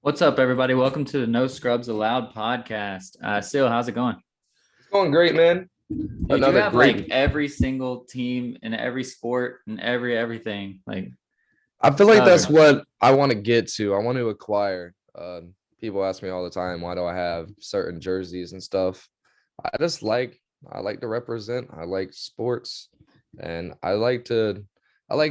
What's up, everybody? Welcome to the No Scrubs Allowed podcast. Sil, how's it going? It's going great, man. Dude, you Another have like great. every single team in every sport and everything. Like, I feel like that's covered. what I want to get to. I want to acquire. People ask me all the time, why do I have certain jerseys and stuff? I just like I like to represent. I like sports, and I like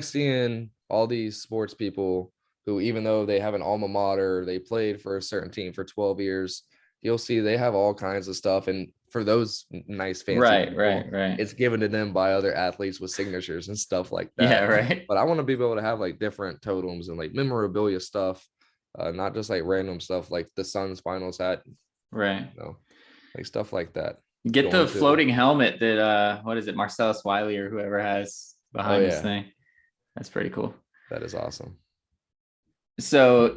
seeing all these sports people who, even though they have an alma mater, they played for a certain team for 12 years. You'll see they have all kinds of stuff, and for those nice fancy Right, right, people, right. it's given to them by other athletes with signatures and stuff like Yeah, that. right, But I want to be able to have like different totems and like memorabilia stuff, not just like random stuff like the Suns finals hat, right. like stuff like that. Get the Going to floating helmet that what is it, Marcellus Wiley or whoever has Oh behind this yeah, thing. That's pretty cool. that is awesome. So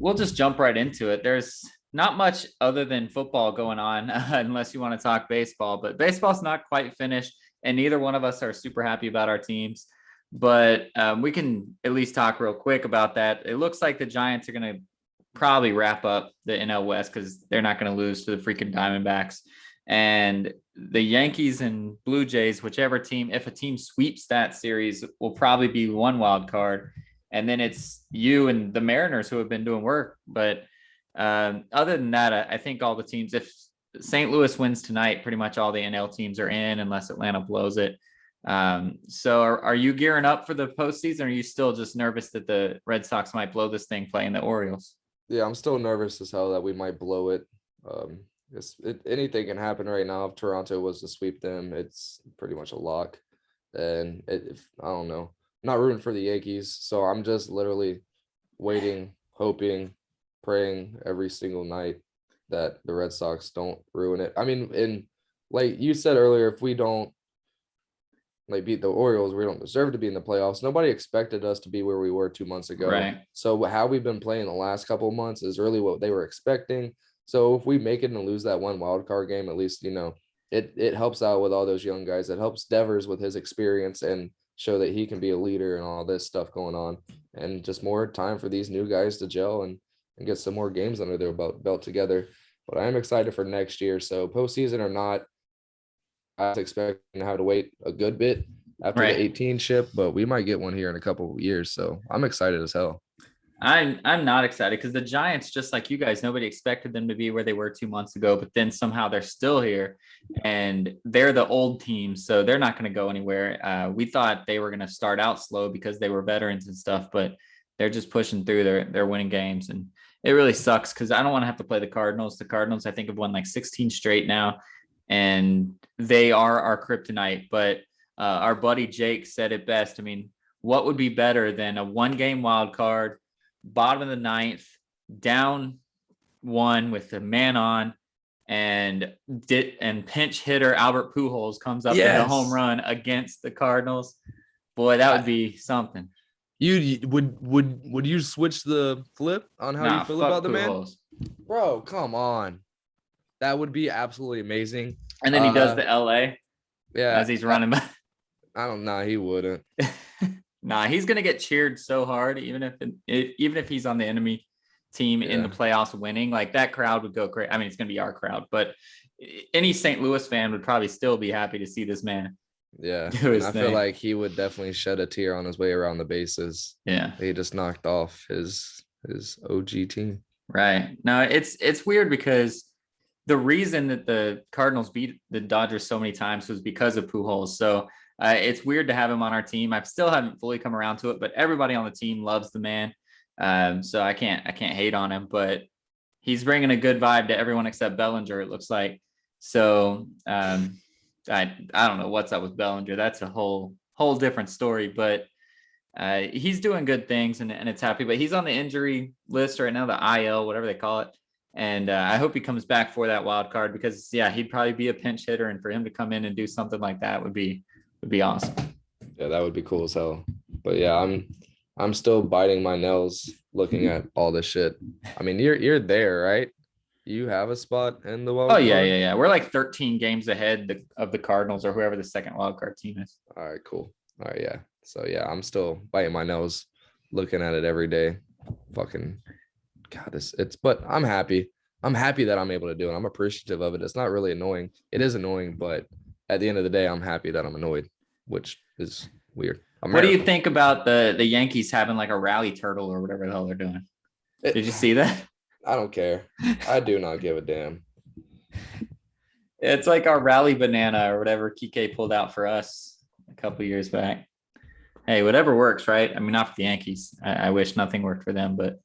we'll just jump right into it. There's not much other than football going on, unless you want to talk baseball, but baseball's not quite finished, and neither one of us are super happy about our teams. But we can at least talk real quick about that. It looks like the Giants are going to probably wrap up the NL West because they're not going to lose to the freaking Diamondbacks. And the Yankees and Blue Jays, whichever team, if a team sweeps that series, will probably be one wild card, and then it's you and the Mariners who have been doing work. But other than that, I think all the teams, if St. Louis wins tonight, pretty much all the NL teams are in unless Atlanta blows it. So are you gearing up for the postseason? Or are you still just nervous that the Red Sox might blow this thing playing the Orioles? Yeah, I'm still nervous as hell that we might blow it. Anything can happen right now. If Toronto was to sweep them, it's pretty much a lock. And if I don't know, I'm not rooting for the Yankees, so I'm just literally waiting, hoping, praying every single night that the Red Sox don't ruin it. I mean, and like you said earlier, if we don't like beat the Orioles, we don't deserve to be in the playoffs. Nobody expected us to be where we were 2 months ago. Right. So how we've been playing the last couple of months is really what they were expecting. So if we make it and lose that one wild card game, at least it helps out with all those young guys. It helps Devers with his experience and show that he can be a leader and all this stuff going on. And just more time for these new guys to gel and get some more games under their belt together. But I am excited for next year. So postseason or not, I was expecting to have to wait a good bit after the Right. 18 ship, but we might get one here in a couple of years. So I'm excited as hell. I'm not excited because the Giants, just like you guys, nobody expected them to be where they were 2 months ago, but then somehow they're still here, and they're the old team, so they're not going to go anywhere. We thought they were going to start out slow because they were veterans and stuff, but they're just pushing through. They're winning games, and it really sucks because I don't want to have to play the Cardinals. The Cardinals, I think, have won like 16 straight now, and they are our kryptonite. But our buddy Jake said it best. I mean, what would be better than a one-game wild card? Bottom of the ninth, down one with the man on, and pinch hitter Albert Pujols comes up and a home Yes. run against the Cardinals. Boy, that would I, be something. would you switch the flip on how you Nah, feel about fuck the man? Pujols. Bro, come on. That would be absolutely amazing. And then he does Uh the LA yeah, as he's running back. I don't know, he wouldn't. Nah, he's gonna get cheered so hard, even if he's on the enemy team in the Yeah. playoffs winning. Like that crowd would go crazy. I mean, it's gonna be our crowd, but any St. Louis fan would probably still be happy to see this man Yeah. do And his I feel thing. like he would definitely shed a tear on his way around the bases. Yeah, He just knocked off his OG team. right. No, it's weird because the reason that the Cardinals beat the Dodgers so many times was because of Pujols. So it's weird to have him on our team. I still haven't fully come around to it, but everybody on the team loves the man. So I can't hate on him, but he's bringing a good vibe to everyone except Bellinger. It looks like. So I don't know what's up with Bellinger. That's a whole different story, but he's doing good things and it's happy. But he's on the injury list right now, the IL, whatever they call it. And I hope he comes back for that wild card because yeah, he'd probably be a pinch hitter, and for him to come in and do something like that would be awesome. Yeah, that would be cool as hell. But yeah, I'm still biting my nails looking at all this shit. I mean, you're there, right? You have a spot in the Oh wild yeah, card. yeah, yeah. We're like 13 games ahead of the Cardinals or whoever the second wild card team is. All right, cool. All right, yeah. So yeah, I'm still biting my nails looking at it every day. Fucking God, but I'm happy. I'm happy that I'm able to do it. I'm appreciative of it. It's not really annoying. It is annoying, but at the end of the day, I'm happy that I'm annoyed, which is weird. What do you America. think about the Yankees having like a rally turtle or whatever the hell they're doing? It, Did you see that? I don't care. I do not give a damn. It's like our rally banana or whatever Kike pulled out for us a couple years back. Hey, whatever works, right? I mean, not for the Yankees. I wish nothing worked for them, but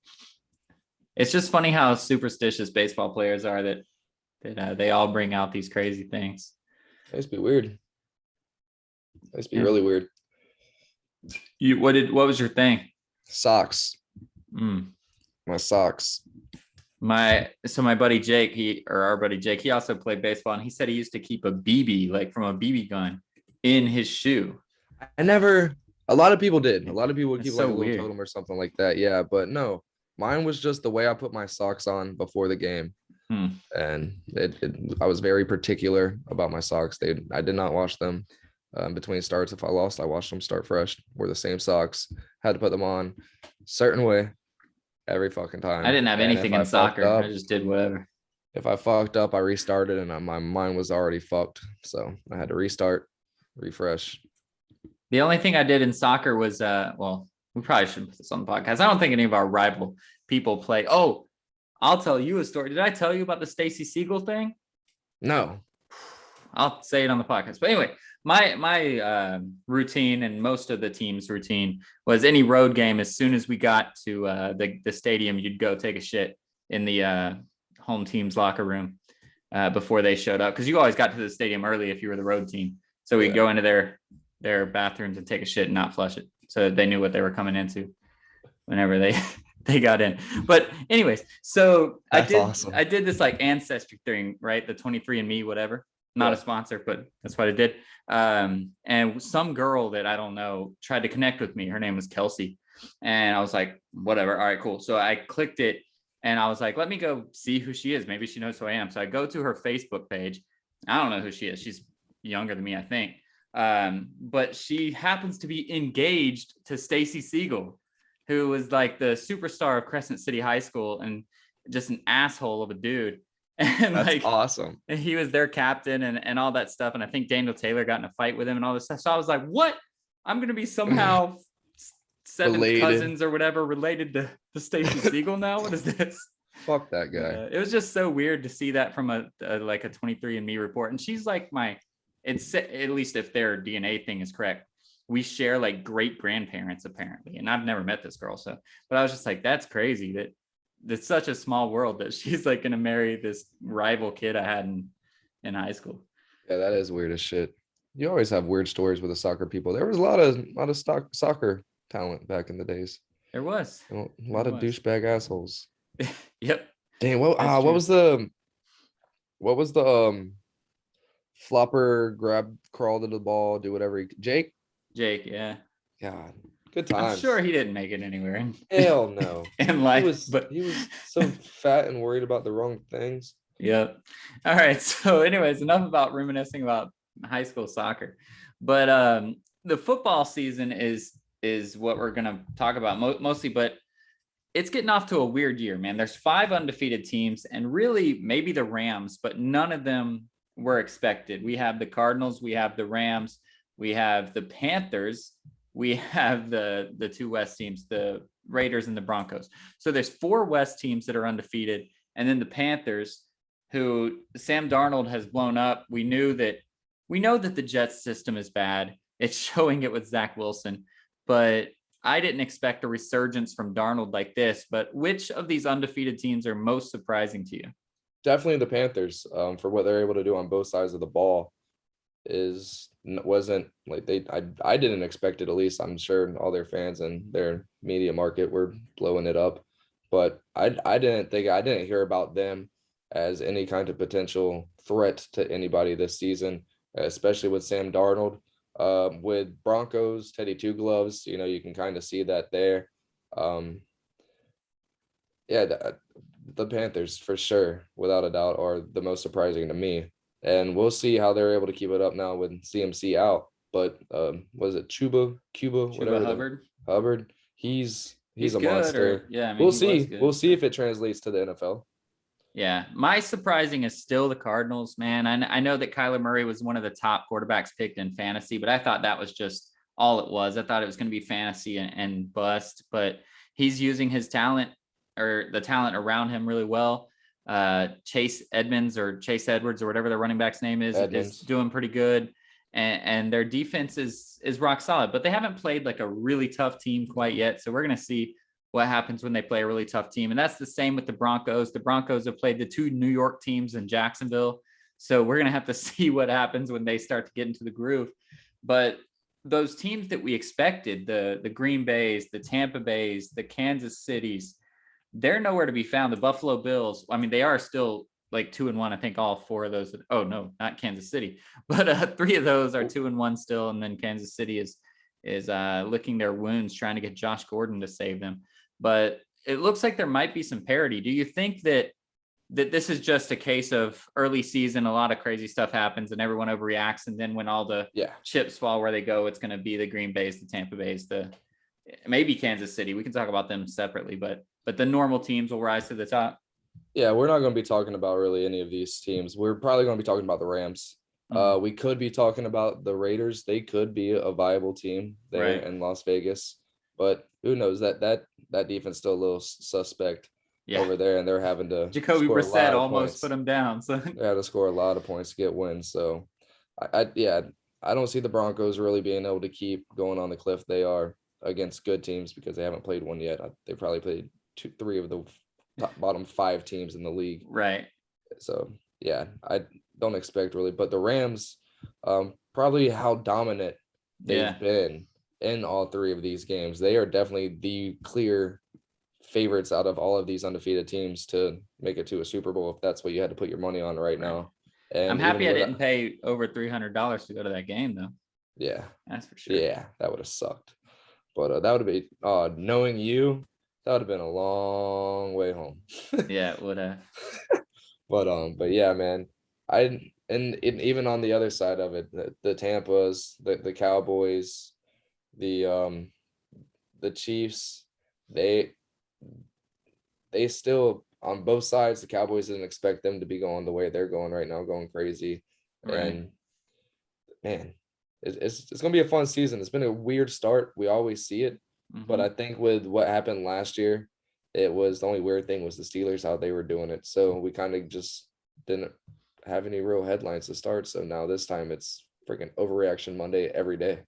it's just funny how superstitious baseball players are that they all bring out these crazy things. It used to be weird. It used to be really weird. What was your thing? Socks. Mm. My socks. My buddy Jake, our buddy Jake, he also played baseball, and he said he used to keep a BB, like from a BB gun, in his shoe. A lot of people did. A lot of people would keep so like a little weird. totem or something like that. Yeah, but no, mine was just the way I put my socks on before the game. And I was very particular about my socks. I did not wash them between starts. If I lost, I washed them start fresh. Wore the same socks. Had to put them on certain way every fucking time. I didn't have anything in soccer. I just did whatever. If I fucked up, I restarted, and my mind was already fucked. So I had to restart, refresh. The only thing I did in soccer was, well, we probably shouldn't put this on the podcast. I don't think any of our rival people play. Oh, I'll tell you a story. Did I tell you about the Stacy Siegel thing? No. I'll say it on the podcast. But anyway, my routine and most of the team's routine was any road game. As soon as we got to the stadium, you'd go take a shit in the home team's locker room before they showed up. Because you always got to the stadium early if you were the road team. So we'd go into their bathrooms and take a shit and not flush it, so that they knew what they were coming into whenever they got in. But anyways, so awesome. I did this like ancestry thing, right? The 23andMe, whatever. Not a sponsor, but that's what I did. And some girl that I don't know tried to connect with me. Her name was Kelsey. And I was like, whatever. All right, cool. So I clicked it and I was like, let me go see who she is. Maybe she knows who I am. So I go to her Facebook page. I don't know who she is. She's younger than me, I think. But she happens to be engaged to Stacy Siegel, who was like the superstar of Crescent City High School and just an asshole of a dude. And that's like awesome. He was their captain and all that stuff. And I think Daniel Taylor got in a fight with him and all this stuff. So I was like, what? I'm going to be somehow seventh cousins or whatever related to Stacy Siegel now? What is this? Fuck that guy. It was just so weird to see that from a 23andMe report. And she's like it's at least if their DNA thing is correct, we share like great grandparents apparently. And I've never met this girl. So, but I was just like, that's crazy that it's such a small world that she's like going to marry this rival kid I had in high school. Yeah, that is weird as shit. You always have weird stories with the soccer people. There was a lot of soccer talent back in the days. There was a lot of douchebag assholes. Yep. Dang, what was the flopper grab, crawl to the ball, do whatever Jake, yeah. God, good times. I'm sure he didn't make it anywhere. Hell no. In life, he was so fat and worried about the wrong things. Yep. All right. So, anyways, enough about reminiscing about high school soccer, but the football season is what we're gonna talk about mostly. But it's getting off to a weird year, man. There's 5 undefeated teams, and really maybe the Rams, but none of them were expected. We have the Cardinals, we have the Rams, we have the Panthers. We have the 2 West teams, the Raiders and the Broncos. So there's 4 West teams that are undefeated. And then the Panthers, who Sam Darnold has blown up. We know that the Jets system is bad. It's showing it with Zach Wilson. But I didn't expect a resurgence from Darnold like this. But which of these undefeated teams are most surprising to you? Definitely the Panthers, for what they're able to do on both sides of the ball. Wasn't like I didn't expect it. At least I'm sure all their fans and their media market were blowing it up, but I didn't hear about them as any kind of potential threat to anybody this season, especially with Sam Darnold. With Broncos, Teddy Two Gloves, you can kind of see that there. The Panthers for sure, without a doubt, are the most surprising to me. And we'll see how they're able to keep it up now with CMC out. But was it Chuba, whatever? Hubbard. Hubbard. He's He's a good, or monster. yeah, I mean, We'll he was see. We'll good. see if it translates to the NFL. Yeah, my surprising is still the Cardinals, man. I know that Kyler Murray was one of the top quarterbacks picked in fantasy, but I thought that was just all it was. I thought it was going to be fantasy and bust, but he's using his talent or the talent around him really well. Chase Edmonds or Chase Edwards or whatever the running back's name is Edmonds. doing pretty good. And their defense is rock solid, but they haven't played like a really tough team quite yet. So we're going to see what happens when they play a really tough team. And that's the same with the Broncos. The Broncos have played the two New York teams in Jacksonville. So we're going to have to see what happens when they start to get into the groove. But those teams that we expected, the Green Bays, the Tampa Bays, the Kansas Cities, they're nowhere to be found. The Buffalo Bills, I mean, they are still like 2-1. I think all four of those. Oh no, not Kansas City, but three of those are 2-1 still. And then Kansas City is licking their wounds, trying to get Josh Gordon to save them. But it looks like there might be some parity. Do you think that this is just a case of early season, a lot of crazy stuff happens and everyone overreacts, and then when all the chips fall where they go, it's going to be the Green Bays, the Tampa Bays, the maybe Kansas City. We can talk about them separately, but the normal teams will rise to the top. Yeah, we're not going to be talking about really any of these teams. We're probably going to be talking about the Rams. We could be talking about the Raiders. They could be a viable team there in Las Vegas, but who knows? That defense still a little suspect over there, and they're having to Jacoby Brissett almost put them down. So they had to score a lot of points to get wins. So I don't see the Broncos really being able to keep going on the cliff they are against good teams because they haven't played one yet. They probably played 3 of the bottom 5 teams in the league. Right. So yeah, I don't expect really, but the Rams, probably how dominant they've been in all 3 of these games. They are definitely the clear favorites out of all of these undefeated teams to make it to a Super Bowl if that's what you had to put your money on right now. And I'm happy I didn't pay over $300 to go to that game though. Yeah, that's for sure. Yeah, that would have sucked. But that would have been knowing you, that would have been a long way home. Yeah, it would have. But yeah, man. Even on the other side of it, the Tampas, the Cowboys, the Chiefs, they still on both sides. The Cowboys didn't expect them to be going the way they're going right now, going crazy. Right. And man, it's gonna be a fun season. It's been a weird start. We always see it, but I think with what happened last year, it was the only weird thing was the Steelers, how they were doing it. So we kind of just didn't have any real headlines to start. So now this time it's freaking overreaction Monday every day.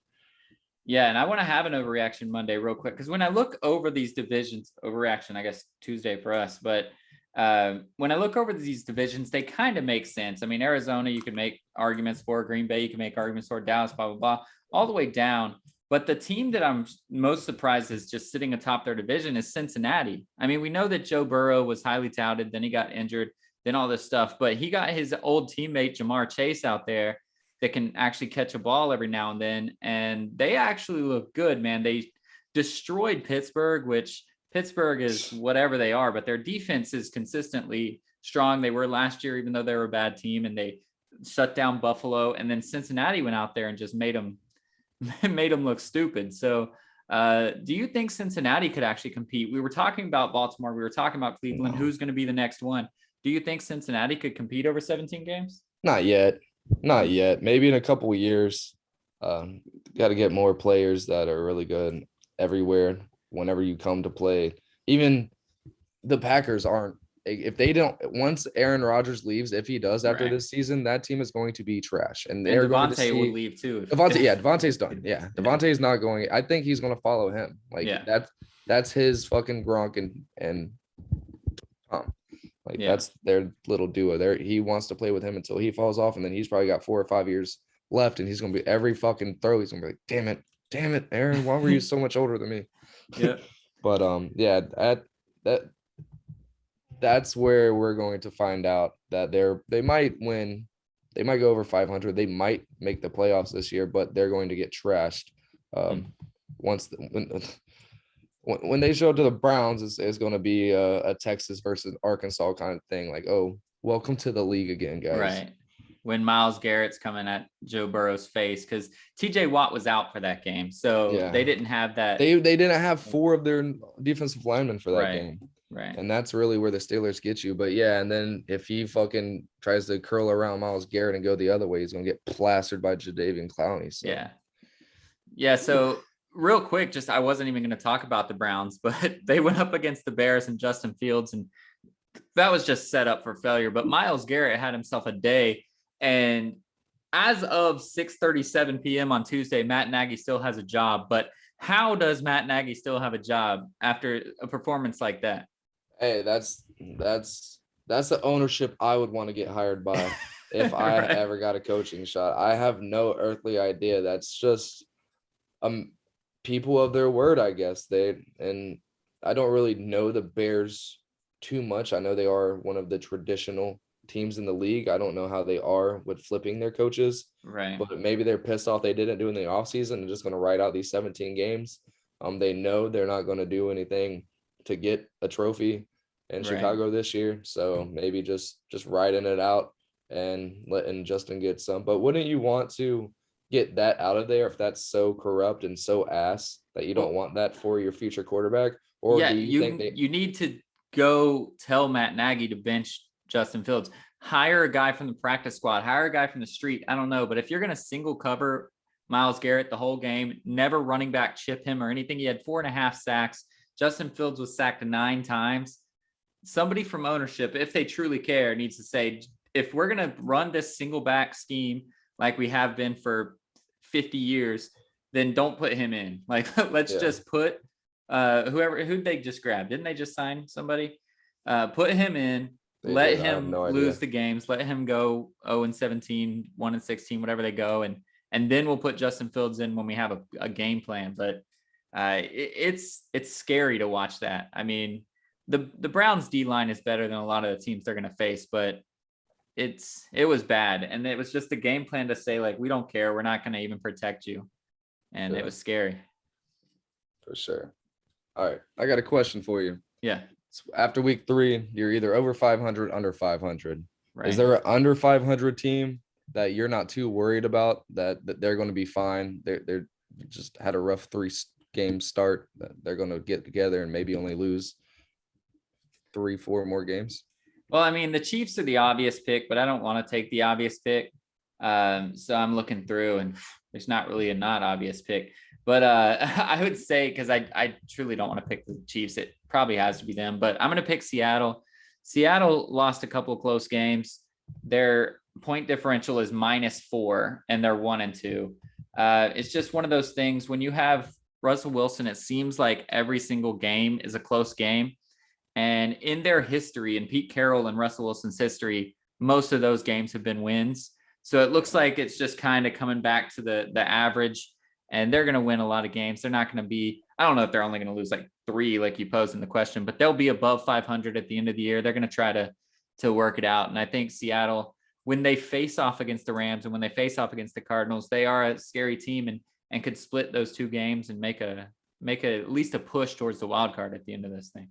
Yeah, and I want to have an overreaction Monday real quick because when I look over these divisions, overreaction, I guess Tuesday for us, but when I look over these divisions, they kind of make sense. I mean, Arizona, you can make arguments for. Green Bay, you can make arguments for. Dallas, blah, blah, blah, all the way down. But the team that I'm most surprised is just sitting atop their division is Cincinnati. I mean, we know that Joe Burrow was highly touted, then he got injured, then all this stuff, but he got his old teammate Jamar Chase out there that can actually catch a ball every now and then. And they actually look good, man. They destroyed Pittsburgh, which Pittsburgh is whatever they are, but their defense is consistently strong. They were last year, even though they were a bad team, and they shut down Buffalo. And then Cincinnati went out there and just made them look stupid. So do you think Cincinnati could actually compete? We were talking about Baltimore. We were talking about Cleveland. Who's going to be the next one? Do you think Cincinnati could compete over 17 games? Not yet. Maybe in a couple of years. Got to get more players that are really good everywhere whenever you come to play. Even the Packers aren't. If they don't, once Aaron Rodgers leaves, if he does after this season, that team is going to be trash. And they're going to see will leave too. Devontae's done. Yeah, Devontae's not going. I think he's going to follow him. That's his fucking Gronk and Tom. That's their little duo there. He wants to play with him until he falls off, and then he's probably got 4 or 5 years left, and he's gonna be every fucking throw. He's gonna be like, damn it, Aaron, why were you so much older than me? Yeah. But that's where we're going to find out that they might win. They might go over 500. They might make the playoffs this year, but they're going to get trashed. When they show to the Browns, it's going to be a Texas versus Arkansas kind of thing. Like, oh, welcome to the league again, guys. Right. when Myles Garrett's coming at Joe Burrow's face, because TJ Watt was out for that game. So they didn't have that. They didn't have 4 of their defensive linemen for that game. Right. And that's really where the Steelers get you. But yeah, and then if he fucking tries to curl around Myles Garrett and go the other way, he's gonna get plastered by Jadeveon Clowney. So Yeah. So real quick, just I wasn't even going to talk about the Browns, but they went up against the Bears and Justin Fields, and that was just set up for failure. But Myles Garrett had himself a day, and as of 6:37 p.m. on Tuesday, Matt Nagy still has a job. But how does Matt Nagy still have a job after a performance like that? Hey, that's the ownership I would want to get hired by if I Right. ever got a coaching shot. I have no earthly idea. That's just people of their word, I guess. And I don't really know the Bears too much. I know they are one of the traditional teams in the league. I don't know how they are with flipping their coaches. Right. But maybe they're pissed off they didn't do in the offseason and just going to ride out these 17 games. They know they're not going to do anything to get a trophy in Chicago this year. So maybe just riding it out and letting Justin get some. But wouldn't you want to get that out of there if that's so corrupt and so ass that you don't want that for your future quarterback? Or do you think you need to go tell Matt Nagy to bench Justin Fields, hire a guy from the practice squad, hire a guy from the street. I don't know, but if you're going to single cover Myles Garrett the whole game, never running back chip him or anything, he had 4.5 sacks. Justin Fields was sacked 9 times. Somebody from ownership, if they truly care, needs to say, if we're going to run this single back scheme like we have been for 50 years, then don't put him in. Like, let's just put who they just grabbed. Didn't they just sign somebody? Put him in, let him lose the games, let him go 0-17, 1-16, whatever they go. And then we'll put Justin Fields in when we have a game plan. But it's scary to watch that. I mean, the Browns D line is better than a lot of the teams they're going to face, but it was bad. And it was just a game plan to say, like, we don't care. We're not going to even protect you. And it was scary. For sure. All right. I got a question for you. Yeah. So after week 3, you're either over 500, under 500. Right. Is there an under 500 team that you're not too worried about that they're going to be fine? They're just had a rough 3-game start that they're going to get together and maybe only lose 3-4 more games? Well, I mean, the Chiefs are the obvious pick, but I don't want to take the obvious pick. So I'm looking through and there's not really a not obvious pick, but I would say, because I truly don't want to pick the Chiefs. It probably has to be them, but I'm going to pick Seattle. Seattle lost a couple of close games. Their point differential is -4 and they're 1-2. It's just one of those things when you have Russell Wilson, it seems like every single game is a close game. And in their history, in Pete Carroll and Russell Wilson's history, most of those games have been wins. So it looks like it's just kind of coming back to the average, and they're going to win a lot of games. They're not going to be, I don't know if they're only going to lose like 3, like you posed in the question, but they'll be above 500 at the end of the year. They're going to try to work it out. And I think Seattle, when they face off against the Rams and when they face off against the Cardinals, they are a scary team and could split those 2 games and make at least a push towards the wild card at the end of this thing.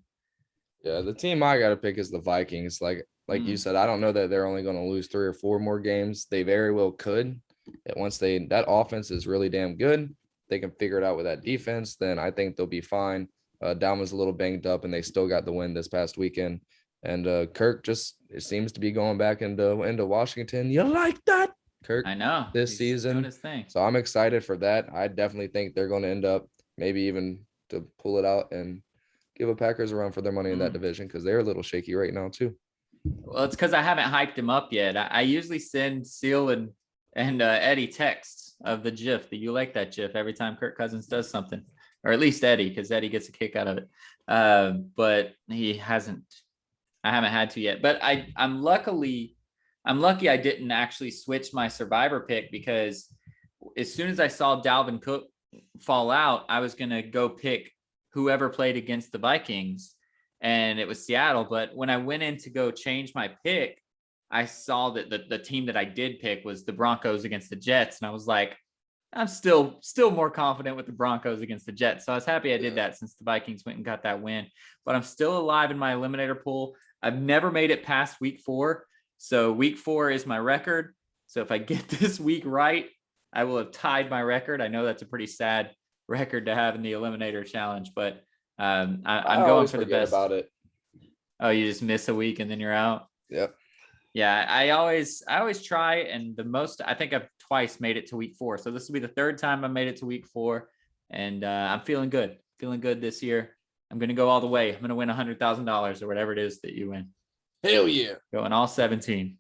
Yeah, the team I got to pick is the Vikings. Like you said, I don't know that they're only going to lose 3 or 4 more games. They very well could. And once that offense is really damn good, they can figure it out with that defense, then I think they'll be fine. Dalvin's a little banged up, and they still got the win this past weekend. And Kirk it seems to be going back into Washington. You like that, Kirk? I know. This season. Doing his thing. So I'm excited for that. I definitely think they're going to end up maybe even to pull it out and give a Packers a run for their money in that division, because they're a little shaky right now too. Well, it's because I haven't hyped him up yet. I usually send Seal and Eddie texts of the GIF that you like that GIF every time Kirk Cousins does something, or at least Eddie, because Eddie gets a kick out of it. But he hasn't. I haven't had to yet. But I'm lucky I didn't actually switch my survivor pick, because as soon as I saw Dalvin Cook fall out, I was gonna go pick whoever played against the Vikings, and it was Seattle. But when I went in to go change my pick, I saw that the team that I did pick was the Broncos against the Jets. And I was like, I'm still more confident with the Broncos against the Jets. So I was happy I did that, since the Vikings went and got that win. But I'm still alive in my eliminator pool. I've never made it past week 4. So week 4 is my record. So if I get this week right, I will have tied my record. I know that's a pretty sad record to have in the Eliminator Challenge, but I'm going for the best. About it. Oh, you just miss a week and then you're out? Yep. Yeah, I always try, and the most, I think I've twice made it to week 4. So this will be the third time I made it to week 4, and I'm feeling good this year. I'm going to go all the way. I'm going to win $100,000 or whatever it is that you win. Hell yeah. Going all 17.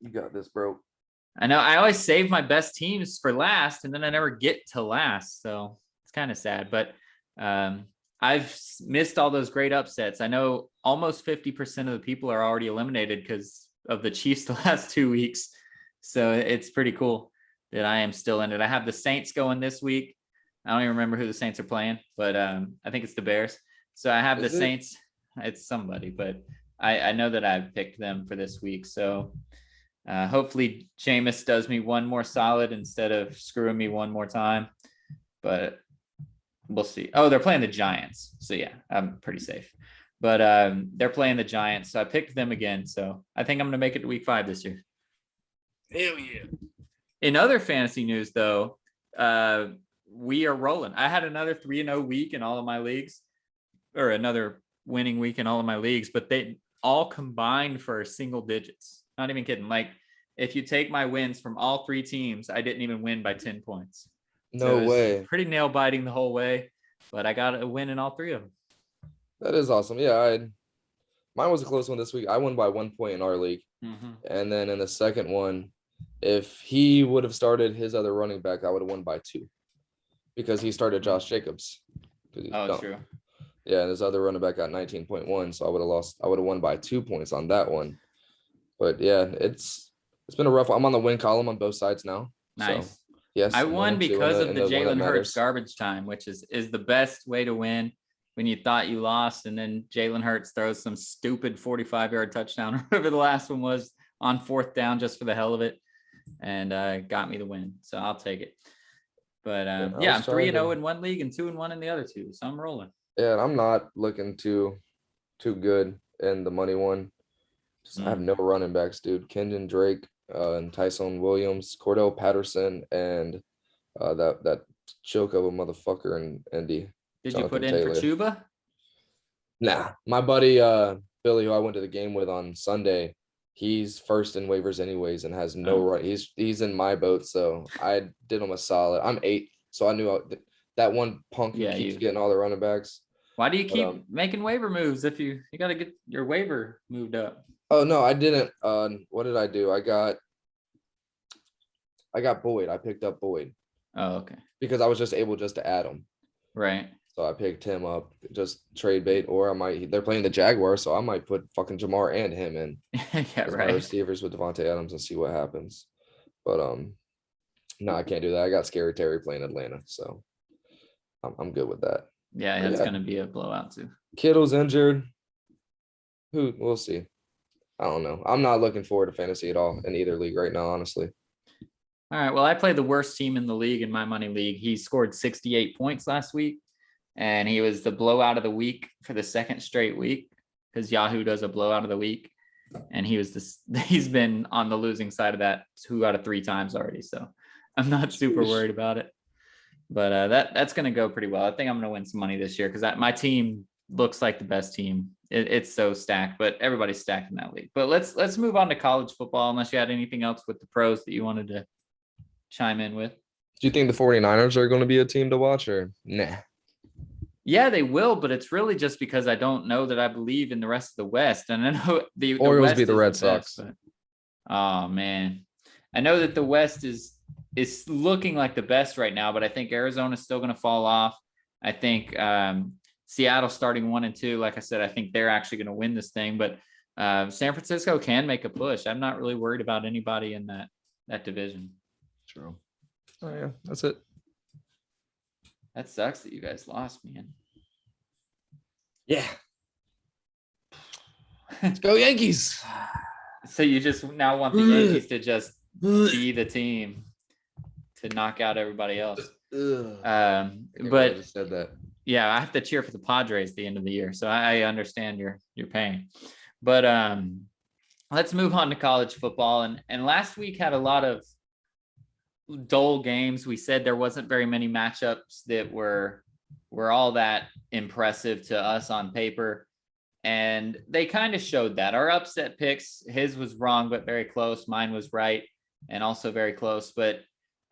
You got this, bro. I know I always save my best teams for last, and then I never get to last. So it's kind of sad, but I've missed all those great upsets. I know almost 50% of the people are already eliminated because of the Chiefs the last 2 weeks. So it's pretty cool that I am still in it. I have the Saints going this week. I don't even remember who the Saints are playing, but I think it's the Bears. So I have the Saints. It's somebody, but I know that I've picked them for this week. So hopefully Jameis does me one more solid instead of screwing me one more time. But we'll see. Oh, they're playing the Giants. So yeah, I'm pretty safe. But they're playing the Giants. So I picked them again. So I think I'm going to make it to week 5 this year. Hell yeah. In other fantasy news, though, we are rolling. I had another 3-0 week in all of my leagues, or another winning week in all of my leagues, but they all combined for single digits. Not even kidding. Like, if you take my wins from all 3 teams, I didn't even win by 10 points. No way. Pretty nail biting the whole way, but I got a win in all 3 of them. That is awesome. Yeah, mine was a close one this week. I won by 1 point in our league. Mm-hmm. And then in the second one, if he would have started his other running back, I would have won by 2 because he started Josh Jacobs. Oh, true. Yeah, and his other running back got 19.1, so I would have won by 2 points on that one. But yeah, it's been a rough one. I'm on the win column on both sides now. Nice. So, yes, I won because of the Jalen Hurts garbage time, which is the best way to win when you thought you lost, and then Jalen Hurts throws some stupid 45-yard touchdown, or whatever the last one was, on 4th down just for the hell of it, and got me the win. So I'll take it. But I'm 3-0 in one league and 2-1 in the other 2. So I'm rolling. Yeah, and I'm not looking too good in the money one. I have no running backs, dude. Kenyon Drake, and Tyson Williams, Cordell Patterson, and that joke of a motherfucker in Indy. Did you put in Taylor for Chuba? Nah, my buddy Billy, who I went to the game with on Sunday, he's first in waivers anyways and has no run. He's in my boat, so I did him a solid. I'm 8th, so I knew that one punk who keeps getting all the running backs. Why do you keep making waiver moves if you got to get your waiver moved up? Oh no, I didn't. What did I do? I got Boyd. I picked up Boyd. Oh, okay. Because I was just able to add him. Right. So I picked him up, just trade bait, or they're playing the Jaguars, so I might put fucking Jamar and him in. Yeah, right. My receivers with Devontae Adams and see what happens. But no, I can't do that. I got Scary Terry playing Atlanta, so I'm good with that. Yeah, it's gonna be a blowout too. Kittle's injured. We'll see. I don't know. I'm not looking forward to fantasy at all in either league right now, honestly. All right. Well, I played the worst team in the league in my money league. He scored 68 points last week, and he was the blowout of the week for the second straight week because Yahoo does a blowout of the week. And he's been on the losing side of that 2 out of 3 times already. So I'm not super worried about it. But that's going to go pretty well. I think I'm going to win some money this year because my team looks like the best team. It's so stacked, but everybody's stacked in that league. But let's move on to college football, unless you had anything else with the pros that you wanted to chime in with. Do you think the 49ers are going to be a team to watch or nah? Yeah, they will, but it's really just because I don't know that I believe in the rest of the West. And I know the Orioles West be the Red Sox. But, oh man, I know that the West is looking like the best right now, but I think Arizona's still going to fall off. I think Seattle starting 1 and 2. Like I said, I think they're actually going to win this thing, but San Francisco can make a push. I'm not really worried about anybody in that division. True. Oh yeah, that's it. That sucks that you guys lost, man. Yeah. Let's go Yankees. So you just now want the Yankees to just be the team to knock out everybody else. But I just said that. Yeah, I have to cheer for the Padres at the end of the year, so I understand your pain. But let's move on to college football. And last week had a lot of dull games. We said there wasn't very many matchups that were all that impressive to us on paper. And they kind of showed that. Our upset picks, his was wrong, but very close. Mine was right and also very close. But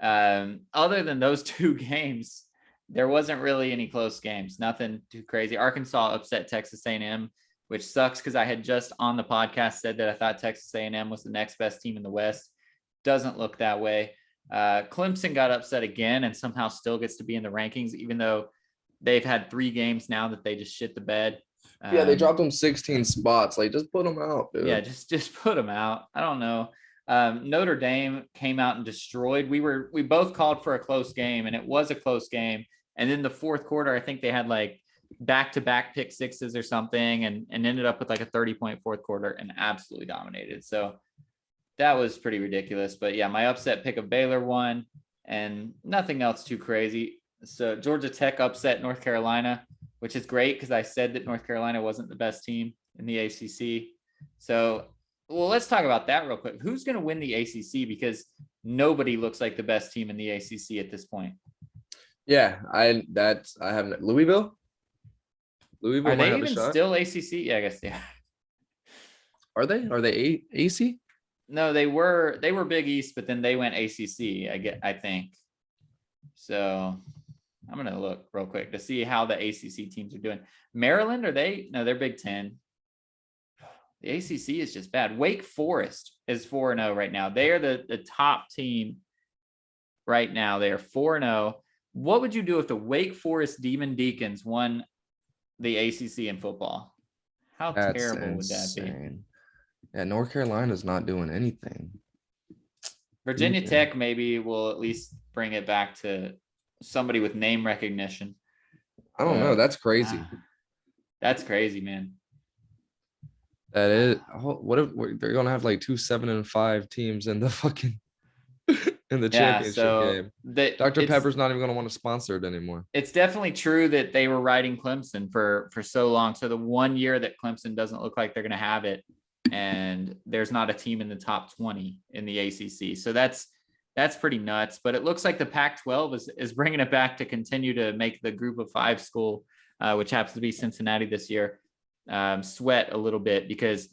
other than those two games, there wasn't really any close games. Nothing too crazy. Arkansas upset Texas A&M, which sucks because I had just on the podcast said that I thought Texas A&M was the next best team in the West. Doesn't look that way. Clemson got upset again and somehow still gets to be in the rankings, even though they've had 3 games now that they just shit the bed. Yeah, they dropped them 16 spots. Like, just put them out, dude. Yeah, just put them out. I don't know. Notre Dame came out and destroyed. We both called for a close game, and it was a close game. And then the fourth quarter, I think they had like back-to-back pick sixes or something, and ended up with like a 30-point fourth quarter and absolutely dominated. So that was pretty ridiculous. But yeah, my upset pick of Baylor won, and nothing else too crazy. So Georgia Tech upset North Carolina, which is great because I said that North Carolina wasn't the best team in the ACC. So, well, let's talk about that real quick. Who's going to win the ACC? Because nobody looks like the best team in the ACC at this point. Yeah, I haven't. Louisville Are might they have a even shot. still ACC? Yeah, I guess they are. Are they AC? No, they were Big East, but then they went ACC. I think. So I'm gonna look real quick to see how the ACC teams are doing. Maryland, are they? No, they're Big Ten. The ACC is just bad. Wake Forest is 4-0 right now. They are the top team right now. They are 4-0. What would you do if the Wake Forest Demon Deacons won the ACC in football? How That's terrible would that be? insane. Yeah, North Carolina's not doing anything. Virginia Tech maybe will at least bring it back to somebody with name recognition. I don't know. That's crazy. That's crazy, man. That is. What if they're gonna have like 2 7-5 teams in the fucking in the championship game? Dr. Pepper's not even gonna want to sponsor it anymore. It's definitely true that they were riding Clemson for so long. So the one year that Clemson doesn't look like they're gonna have it, and there's not a team in the top 20 in the ACC. So that's pretty nuts. But it looks like the Pac-12 is bringing it back to continue to make the Group of 5 school, which happens to be Cincinnati this year, sweat a little bit, because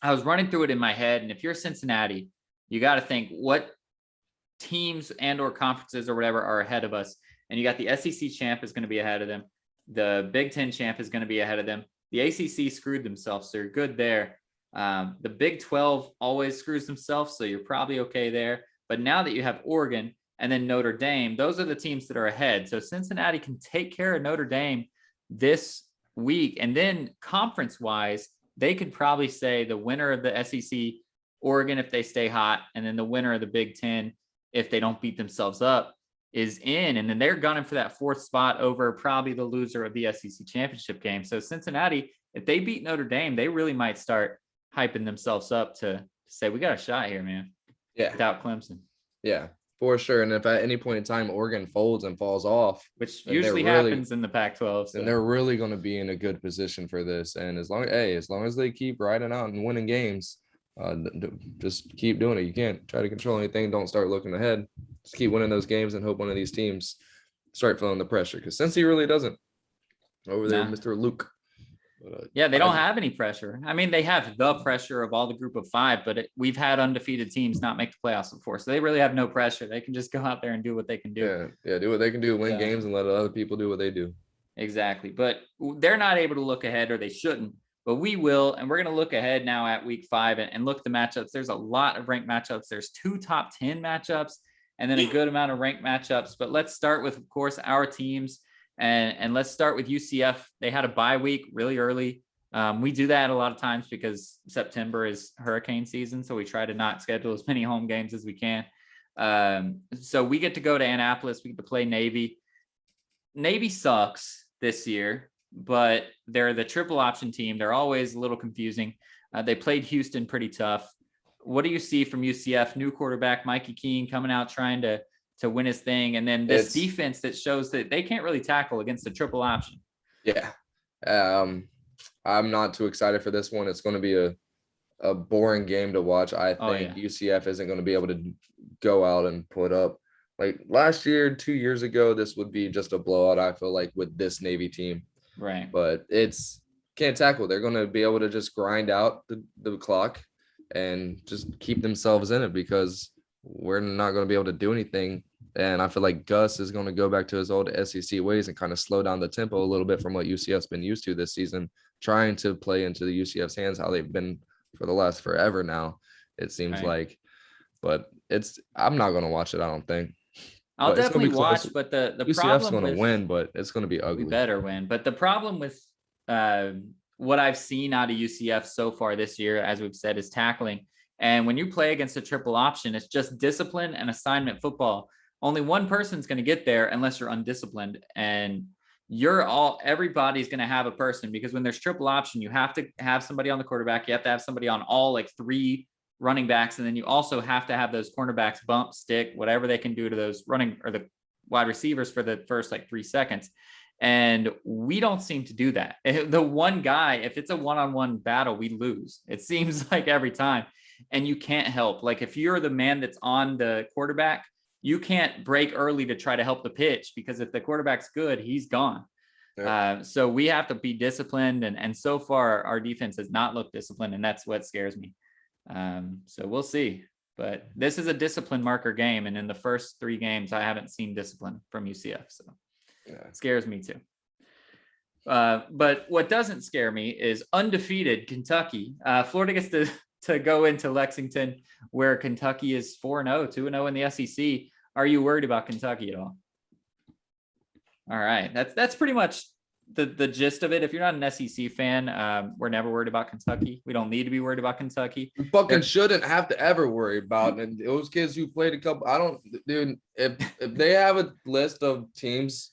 I was running through it in my head. And if you're Cincinnati, you got to think what teams and or conferences or whatever are ahead of us. And you got the SEC champ is going to be ahead of them. The Big Ten champ is going to be ahead of them. The ACC screwed themselves, so you're good there. The Big 12 always screws themselves, so you're probably okay there. But now that you have Oregon and then Notre Dame, those are the teams that are ahead. So Cincinnati can take care of Notre Dame this week. And then conference-wise, they could probably say the winner of the SEC, Oregon, if they stay hot, and then the winner of the Big Ten, if they don't beat themselves up, is in. And then they're gunning for that 4th spot over probably the loser of the SEC championship game. So Cincinnati, if they beat Notre Dame, they really might start hyping themselves up to say, we got a shot here, man. Yeah. Without Clemson. Yeah, for sure. And if at any point in time Oregon folds and falls off, which usually happens in the Pac-12, then they're really going to be in a good position for this. And as long as they keep riding out and winning games, just keep doing it. You can't try to control anything. Don't start looking ahead. Just keep winning those games and hope one of these teams start feeling the pressure. Because since he really doesn't over there, Mr. Luke. Yeah, they don't have any pressure. I mean, they have the pressure of all the Group of 5, but we've had undefeated teams not make the playoffs before, so they really have no pressure. They can just go out there and do what they can do. Yeah, do what they can do, win games, and let other people do what they do. Exactly, but they're not able to look ahead, or they shouldn't. But we will, and we're going to look ahead now at Week 5 and look at the matchups. There's a lot of ranked matchups. There's 2 top 10 matchups, and then a good amount of ranked matchups. But let's start with, of course, our teams. And let's start with UCF. They had a bye week really early. We do that a lot of times because September is hurricane season, so we try to not schedule as many home games as we can. So we get to go to Annapolis. We get to play Navy. Navy sucks this year, but they're the triple option team. They're always a little confusing. They played Houston pretty tough. What do you see from UCF? New quarterback Mikey Keene coming out trying to win his thing, and then this defense that shows that they can't really tackle against the triple option. Yeah. I'm not too excited for this one. It's going to be a boring game to watch. I Oh think yeah. UCF isn't going to be able to go out and put up like last year, 2 years ago. This would be just a blowout. I feel like with this Navy team, Right. but it's can't tackle. They're going to be able to just grind out the clock and just keep themselves in it because we're not going to be able to do anything. And I feel like Gus is going to go back to his old SEC ways and kind of slow down the tempo a little bit from what UCF's been used to this season, trying to play into the UCF's hands, how they've been for the last forever now, it seems Right. like. But I'm not going to watch it, I don't think. I'll But it's going to definitely be close. watch, but the UCF's problem going to with win, but it's going to be we ugly. better win. But the problem with uh, what I've seen out of UCF so far this year, as we've said, is tackling. And when you play against a triple option, it's just discipline and assignment football. Only one person's going to get there unless you're undisciplined. And everybody's going to have a person, because when there's triple option, you have to have somebody on the quarterback. You have to have somebody on all like three running backs. And then you also have to have those cornerbacks bump, stick, whatever they can do to those running or the wide receivers for the first like 3 seconds. And we don't seem to do that. The one guy, if it's a one-on-one battle, we lose. It seems like every time. And you can't help. Like if you're the man that's on the quarterback, you can't break early to try to help the pitch, because if the quarterback's good, he's gone. Yep. So we have to be disciplined. And so far, our defense has not looked disciplined, and that's what scares me. So we'll see. But this is a discipline marker game. And in the first 3 games, I haven't seen discipline from UCF. So it scares me too. But what doesn't scare me is undefeated Kentucky. Florida gets to go into Lexington, where Kentucky is 4-0, 2-0 in the SEC. Are you worried about Kentucky at all? All right. That's pretty much the gist of it. If you're not an SEC fan, we're never worried about Kentucky. We don't need to be worried about Kentucky. We fucking shouldn't have to ever worry about it. And those kids who played a couple, dude, if they have a list of teams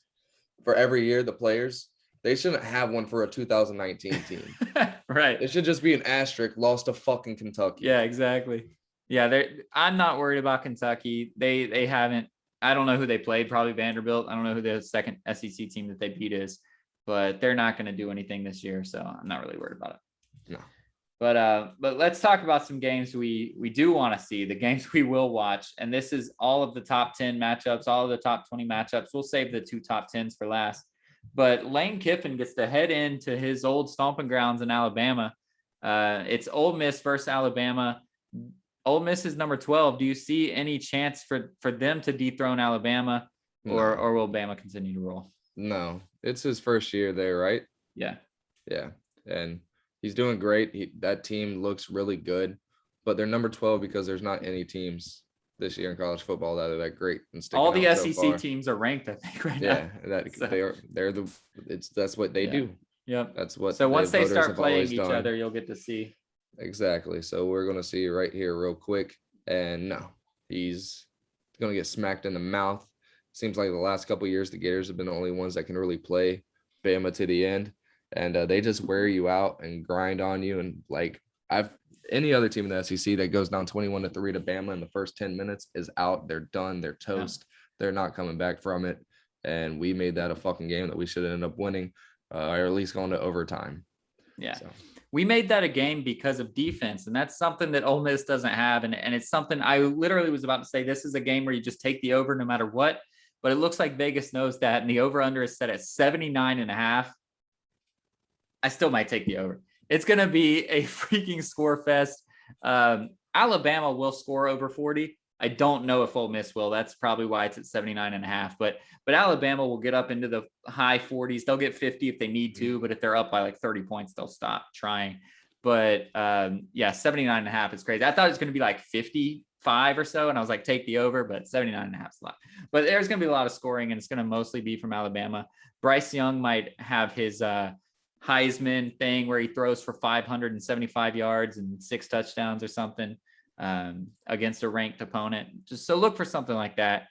for every year, the players, they shouldn't have one for a 2019 team. Right. It should just be an asterisk, lost to fucking Kentucky. Yeah, exactly. Yeah, I'm not worried about Kentucky. They haven't, I don't know who they played, probably Vanderbilt. I don't know who the second SEC team that they beat is, but they're not going to do anything this year, so I'm not really worried about it. No. But let's talk about some games we do want to see, the games we will watch. And this is all of the top 10 matchups, all of the top 20 matchups. We'll save the 2 top 10s for last. But Lane Kiffin gets to head into his old stomping grounds in Alabama. It's Ole Miss versus Alabama. Ole Miss is number 12. Do you see any chance for them to dethrone Alabama, or will Bama continue to roll? No, it's his first year there, right? Yeah. Yeah. And he's doing great. That team looks really good, but they're number 12 because there's not any teams this year in college football that are that great. And all the SEC teams are ranked, I think, right now. Yeah, that's what they do. Yep. That's what. So once they start playing each other, you'll get to see. Exactly. So we're gonna see right here real quick. And no, he's gonna get smacked in the mouth. Seems like the last couple of years, the Gators have been the only ones that can really play Bama to the end, and they just wear you out and grind on you. And like any other team in the SEC that goes down 21-3 to Bama in the first 10 minutes is out. They're done. They're toast. Yeah. They're not coming back from it. And we made that a fucking game that we should end up winning, or at least going to overtime. Yeah. So. We made that a game because of defense, and that's something that Ole Miss doesn't have. And it's something I literally was about to say, this is a game where you just take the over no matter what, but it looks like Vegas knows that. And the over under is set at 79.5. I still might take the over. It's going to be a freaking score fest. Alabama will score over 40. I don't know if Ole Miss will. That's probably why it's at 79.5. But Alabama will get up into the high 40s. They'll get 50 if they need to, but if they're up by like 30 points, they'll stop trying. But yeah, 79.5 is crazy. I thought it was going to be like 55 or so, and I was like, take the over, but 79.5 is a lot. But there's going to be a lot of scoring, and it's going to mostly be from Alabama. Bryce Young might have his Heisman thing where he throws for 575 yards and 6 touchdowns or something against a ranked opponent. Just so look for something like that.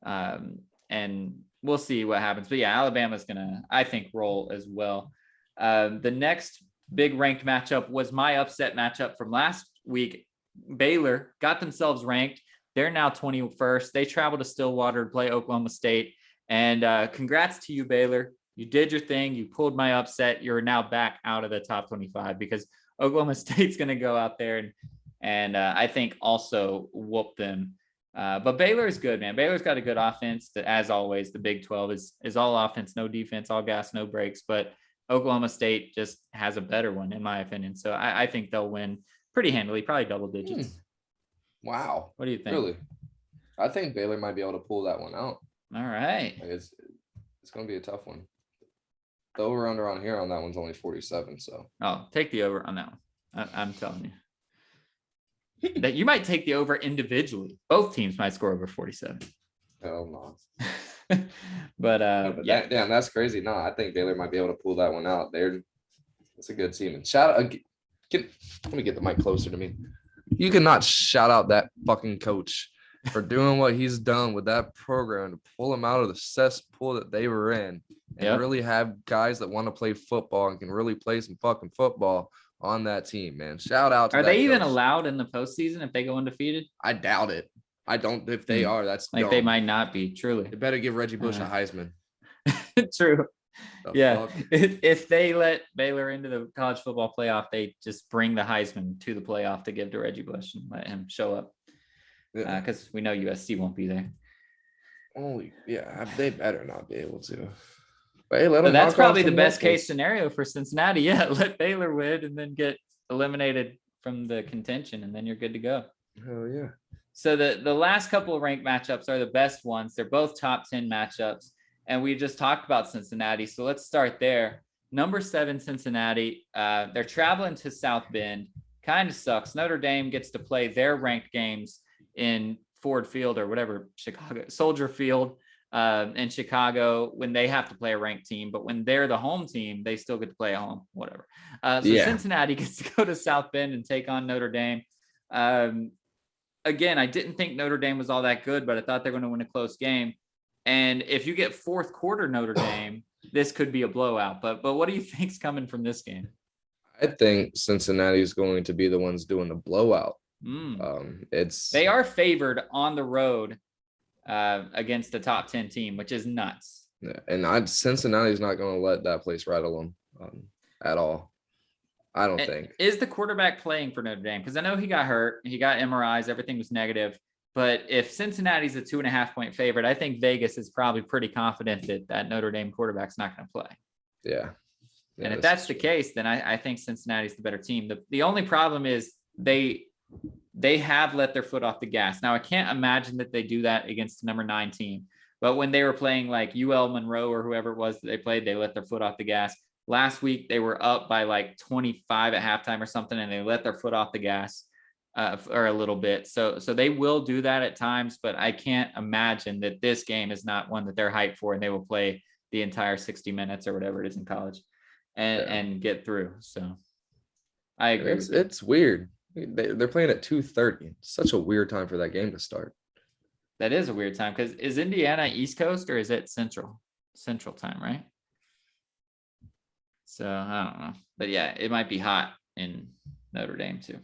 And we'll see what happens. But yeah, Alabama's going to, I think, roll as well. The next big ranked matchup was my upset matchup from last week. Baylor got themselves ranked. They're now 21st. They travel to Stillwater to play Oklahoma State. And congrats to you, Baylor. You did your thing. You pulled my upset. You're now back out of the top 25 because Oklahoma State's going to go out there and I think also whoop them. But Baylor is good, man. Baylor's got a good offense. As always, the Big 12 is all offense, no defense, all gas, no breaks. But Oklahoma State just has a better one, in my opinion. So I think they'll win pretty handily, probably double digits. Wow. What do you think? Really? I think Baylor might be able to pull that one out. All right. Like it's going to be a tough one. The over-under on here on that one's only 47. So. Oh, take the over on that one. I'm telling you. That you might take the over individually. Both teams might score over 47. Hell no. But yeah, damn, that's crazy. No, I think Baylor might be able to pull that one out. It's a good team. And shout out, let me get the mic closer to me. You cannot shout out that fucking coach for doing what he's done with that program to pull them out of the cesspool that they were in and really have guys that want to play football and can really play some fucking football on that team, man. Shout out to Are they even coach. Allowed in the postseason if they go undefeated? I doubt it. I don't. If they are, that's like dumb. They might not be. Truly, they better give Reggie Bush a Heisman. True. Fuck? If they let Baylor into the college football playoff, they just bring the Heisman to the playoff to give to Reggie Bush and let him show up. Because we know USC won't be there. They better not be able to. But hey, let them. That's probably the best case scenario for Cincinnati. Yeah, let Baylor win and then get eliminated from the contention, and then you're good to go. Hell yeah. So the last couple of ranked matchups are the best ones. They're both top 10 matchups. And we just talked about Cincinnati. So let's start there. Number 7, Cincinnati. They're traveling to South Bend. Kind of sucks. Notre Dame gets to play their ranked games in Ford Field or whatever, Soldier Field in Chicago when they have to play a ranked team. But when they're the home team, they still get to play at home, whatever. Cincinnati gets to go to South Bend and take on Notre Dame. Again, I didn't think Notre Dame was all that good, but I thought they were going to win a close game. And if you get fourth quarter Notre Dame, this could be a blowout. But what do you think's coming from this game? I think Cincinnati is going to be the ones doing the blowout. They are favored on the road against the top 10 team, which is nuts. Yeah, and Cincinnati's not going to let that place rattle them at all. I don't think. Is the quarterback playing for Notre Dame? Because I know he got hurt. He got MRIs. Everything was negative. But if Cincinnati's a 2.5-point favorite, I think Vegas is probably pretty confident that Notre Dame quarterback's not going to play. Yeah. And if that's the case, then I think Cincinnati's the better team. The only problem is they have let their foot off the gas. Now, I can't imagine that they do that against the number 9 team. But when they were playing like UL Monroe or whoever it was that they played, they let their foot off the gas. Last week, they were up by like 25 at halftime or something, and they let their foot off the gas or a little bit. So they will do that at times, but I can't imagine that this game is not one that they're hyped for, and they will play the entire 60 minutes or whatever it is in college and get through. So I agree. It's weird. They're playing at 2:30. Such a weird time for that game to start. That is a weird time because is Indiana East Coast or is it Central time, right? So I don't know, but yeah, it might be hot in Notre Dame too.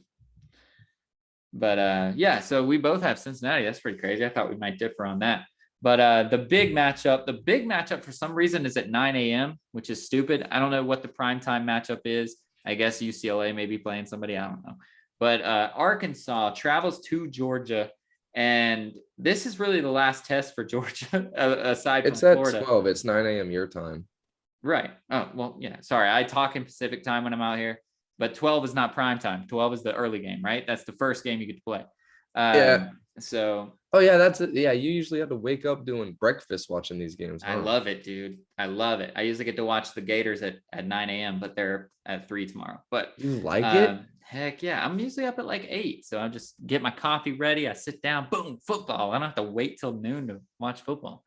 But so we both have Cincinnati. That's pretty crazy. I thought we might differ on that. But the big matchup for some reason is at 9 a.m., which is stupid. I don't know what the primetime matchup is. I guess UCLA may be playing somebody. I don't know. But Arkansas travels to Georgia. And this is really the last test for Georgia, aside from Florida. It's at 12. It's 9 a.m. your time. Right. Oh, well, yeah. Sorry. I talk in Pacific time when I'm out here. But 12 is not prime time. 12 is the early game, right? That's the first game you get to play. So. Oh, yeah, that's it. Yeah, you usually have to wake up doing breakfast watching these games. Huh? I love it, dude. I love it. I usually get to watch the Gators at 9 a.m., but they're at 3 tomorrow. But you like it? Heck yeah. I'm usually up at like 8. So I just get my coffee ready. I sit down, boom, football. I don't have to wait till noon to watch football.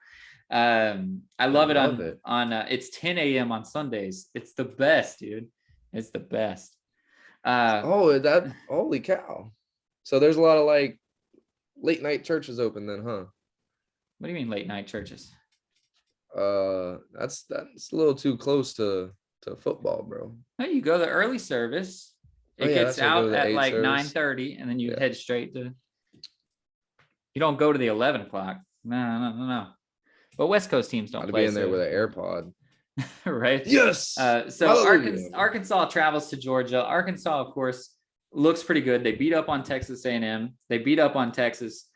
I love it on it's 10 a.m. on Sundays. It's the best, dude. It's the best. Holy cow. So there's a lot of like late night churches open then, huh? What do you mean late night churches? That's a little too close to football, bro. No, you go to the early service. It gets out at like 9:30, and then you head straight to. You don't go to the 11 o'clock. No. But West Coast teams don't play. Be in there with an AirPod. right? Yes. So Hallelujah. Arkansas travels to Georgia. Arkansas, of course, looks pretty good. They beat up on Texas A&M. They beat up on Texas.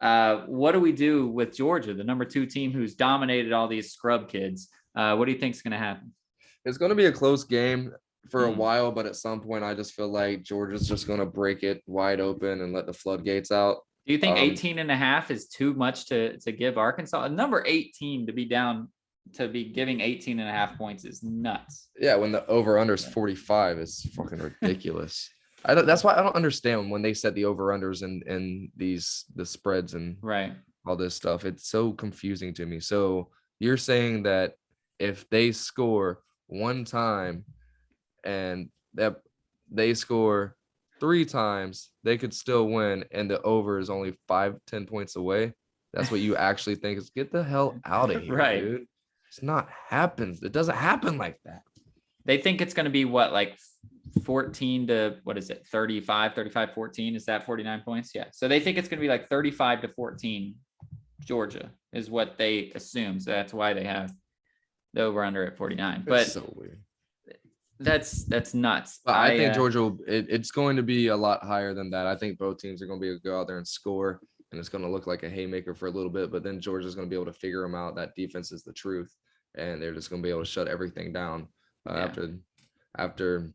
What do we do with Georgia, the number 2 team who's dominated all these scrub kids? What do you think is going to happen? It's going to be a close game for a while, but at some point, I just feel like Georgia's just going to break it wide open and let the floodgates out. Do you think 18.5 is too much to give Arkansas? A number 8 team to be down, to be giving 18.5 points is nuts. Yeah, when the over-under is 45, it's fucking ridiculous. That's why I don't understand when they set the over-unders and the spreads and right, all this stuff. It's so confusing to me. So you're saying that if they score one time and that they score 3 times, they could still win, and the over is only 5-10 points away. That's what you actually think is. Get the hell out of here, right, dude. It's not happens. It doesn't happen like that. They think it's going to be what, like 14 to, what is it, 35, 14? Is that 49 points? Yeah. So they think it's going to be like 35 to 14. Georgia is what they assume. So that's why they have the over under at 49. But it's so weird. That's nuts. But I think Georgia, it's going to be a lot higher than that. I think both teams are going to be able to go out there and score, and it's going to look like a haymaker for a little bit. But then Georgia's going to be able to figure them out. That defense is the truth, and they're just going to be able to shut everything down after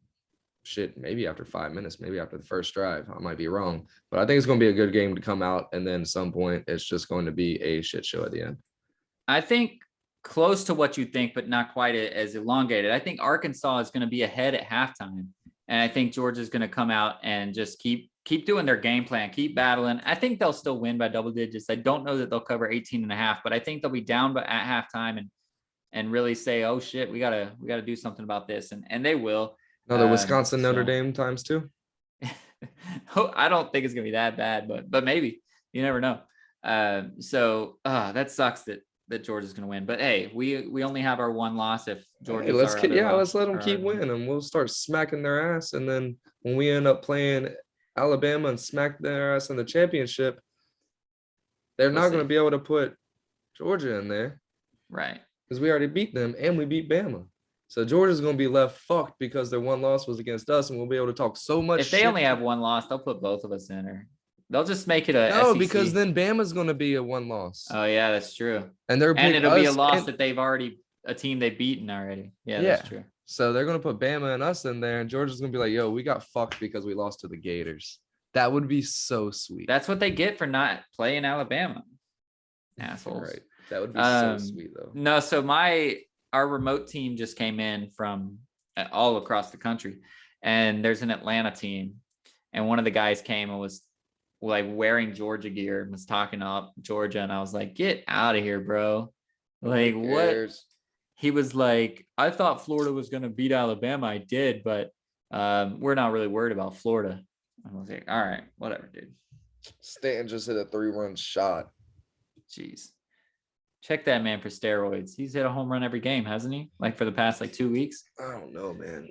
shit. Maybe after 5 minutes, maybe after the first drive. I might be wrong, but I think it's going to be a good game to come out, and then some point it's just going to be a shit show at the end. I think close to what you think, but not quite as elongated. I think Arkansas is going to be ahead at halftime, and I think Georgia's going to come out and just keep doing their game plan, keep battling. I think they'll still win by double digits. I don't know that they'll cover 18.5, but I think they'll be down at halftime and really say, "Oh shit, we gotta do something about this," and they will. No, the Wisconsin Notre Dame times 2. I don't think it's gonna be that bad, but maybe. You never know. That sucks that Georgia's going to win. But hey, we only have our one loss if Georgia. Let's let them keep winning, and we'll start smacking their ass. And then when we end up playing Alabama and smack their ass in the championship, they're not going to be able to put Georgia in there, right? Because we already beat them and we beat Bama. So Georgia's going to be left fucked because their one loss was against us, and we'll be able to talk so much. If they only have one loss, they'll put both of us in there. They'll just make it SEC. Because then Bama's going to be a one loss. Oh yeah, that's true. And it'll be a loss that a team they've beaten already. Yeah, that's true. So they're going to put Bama and us in there, and Georgia's going to be like, "Yo, we got fucked because we lost to the Gators." That would be so sweet. That's what they get for not playing Alabama. Assholes. Right. That would be so sweet though. No, so our remote team just came in from all across the country, and there's an Atlanta team, and one of the guys came and was like wearing Georgia gear and was talking up Georgia, and I was like, "Get out of here, bro!" Like, what? He was like, "I thought Florida was going to beat Alabama. I did, but we're not really worried about Florida." I was like, "All right, whatever, dude." Stanton just hit a 3-run shot. Jeez, check that man for steroids. He's hit a home run every game, hasn't he? Like for the past 2 weeks. I don't know, man.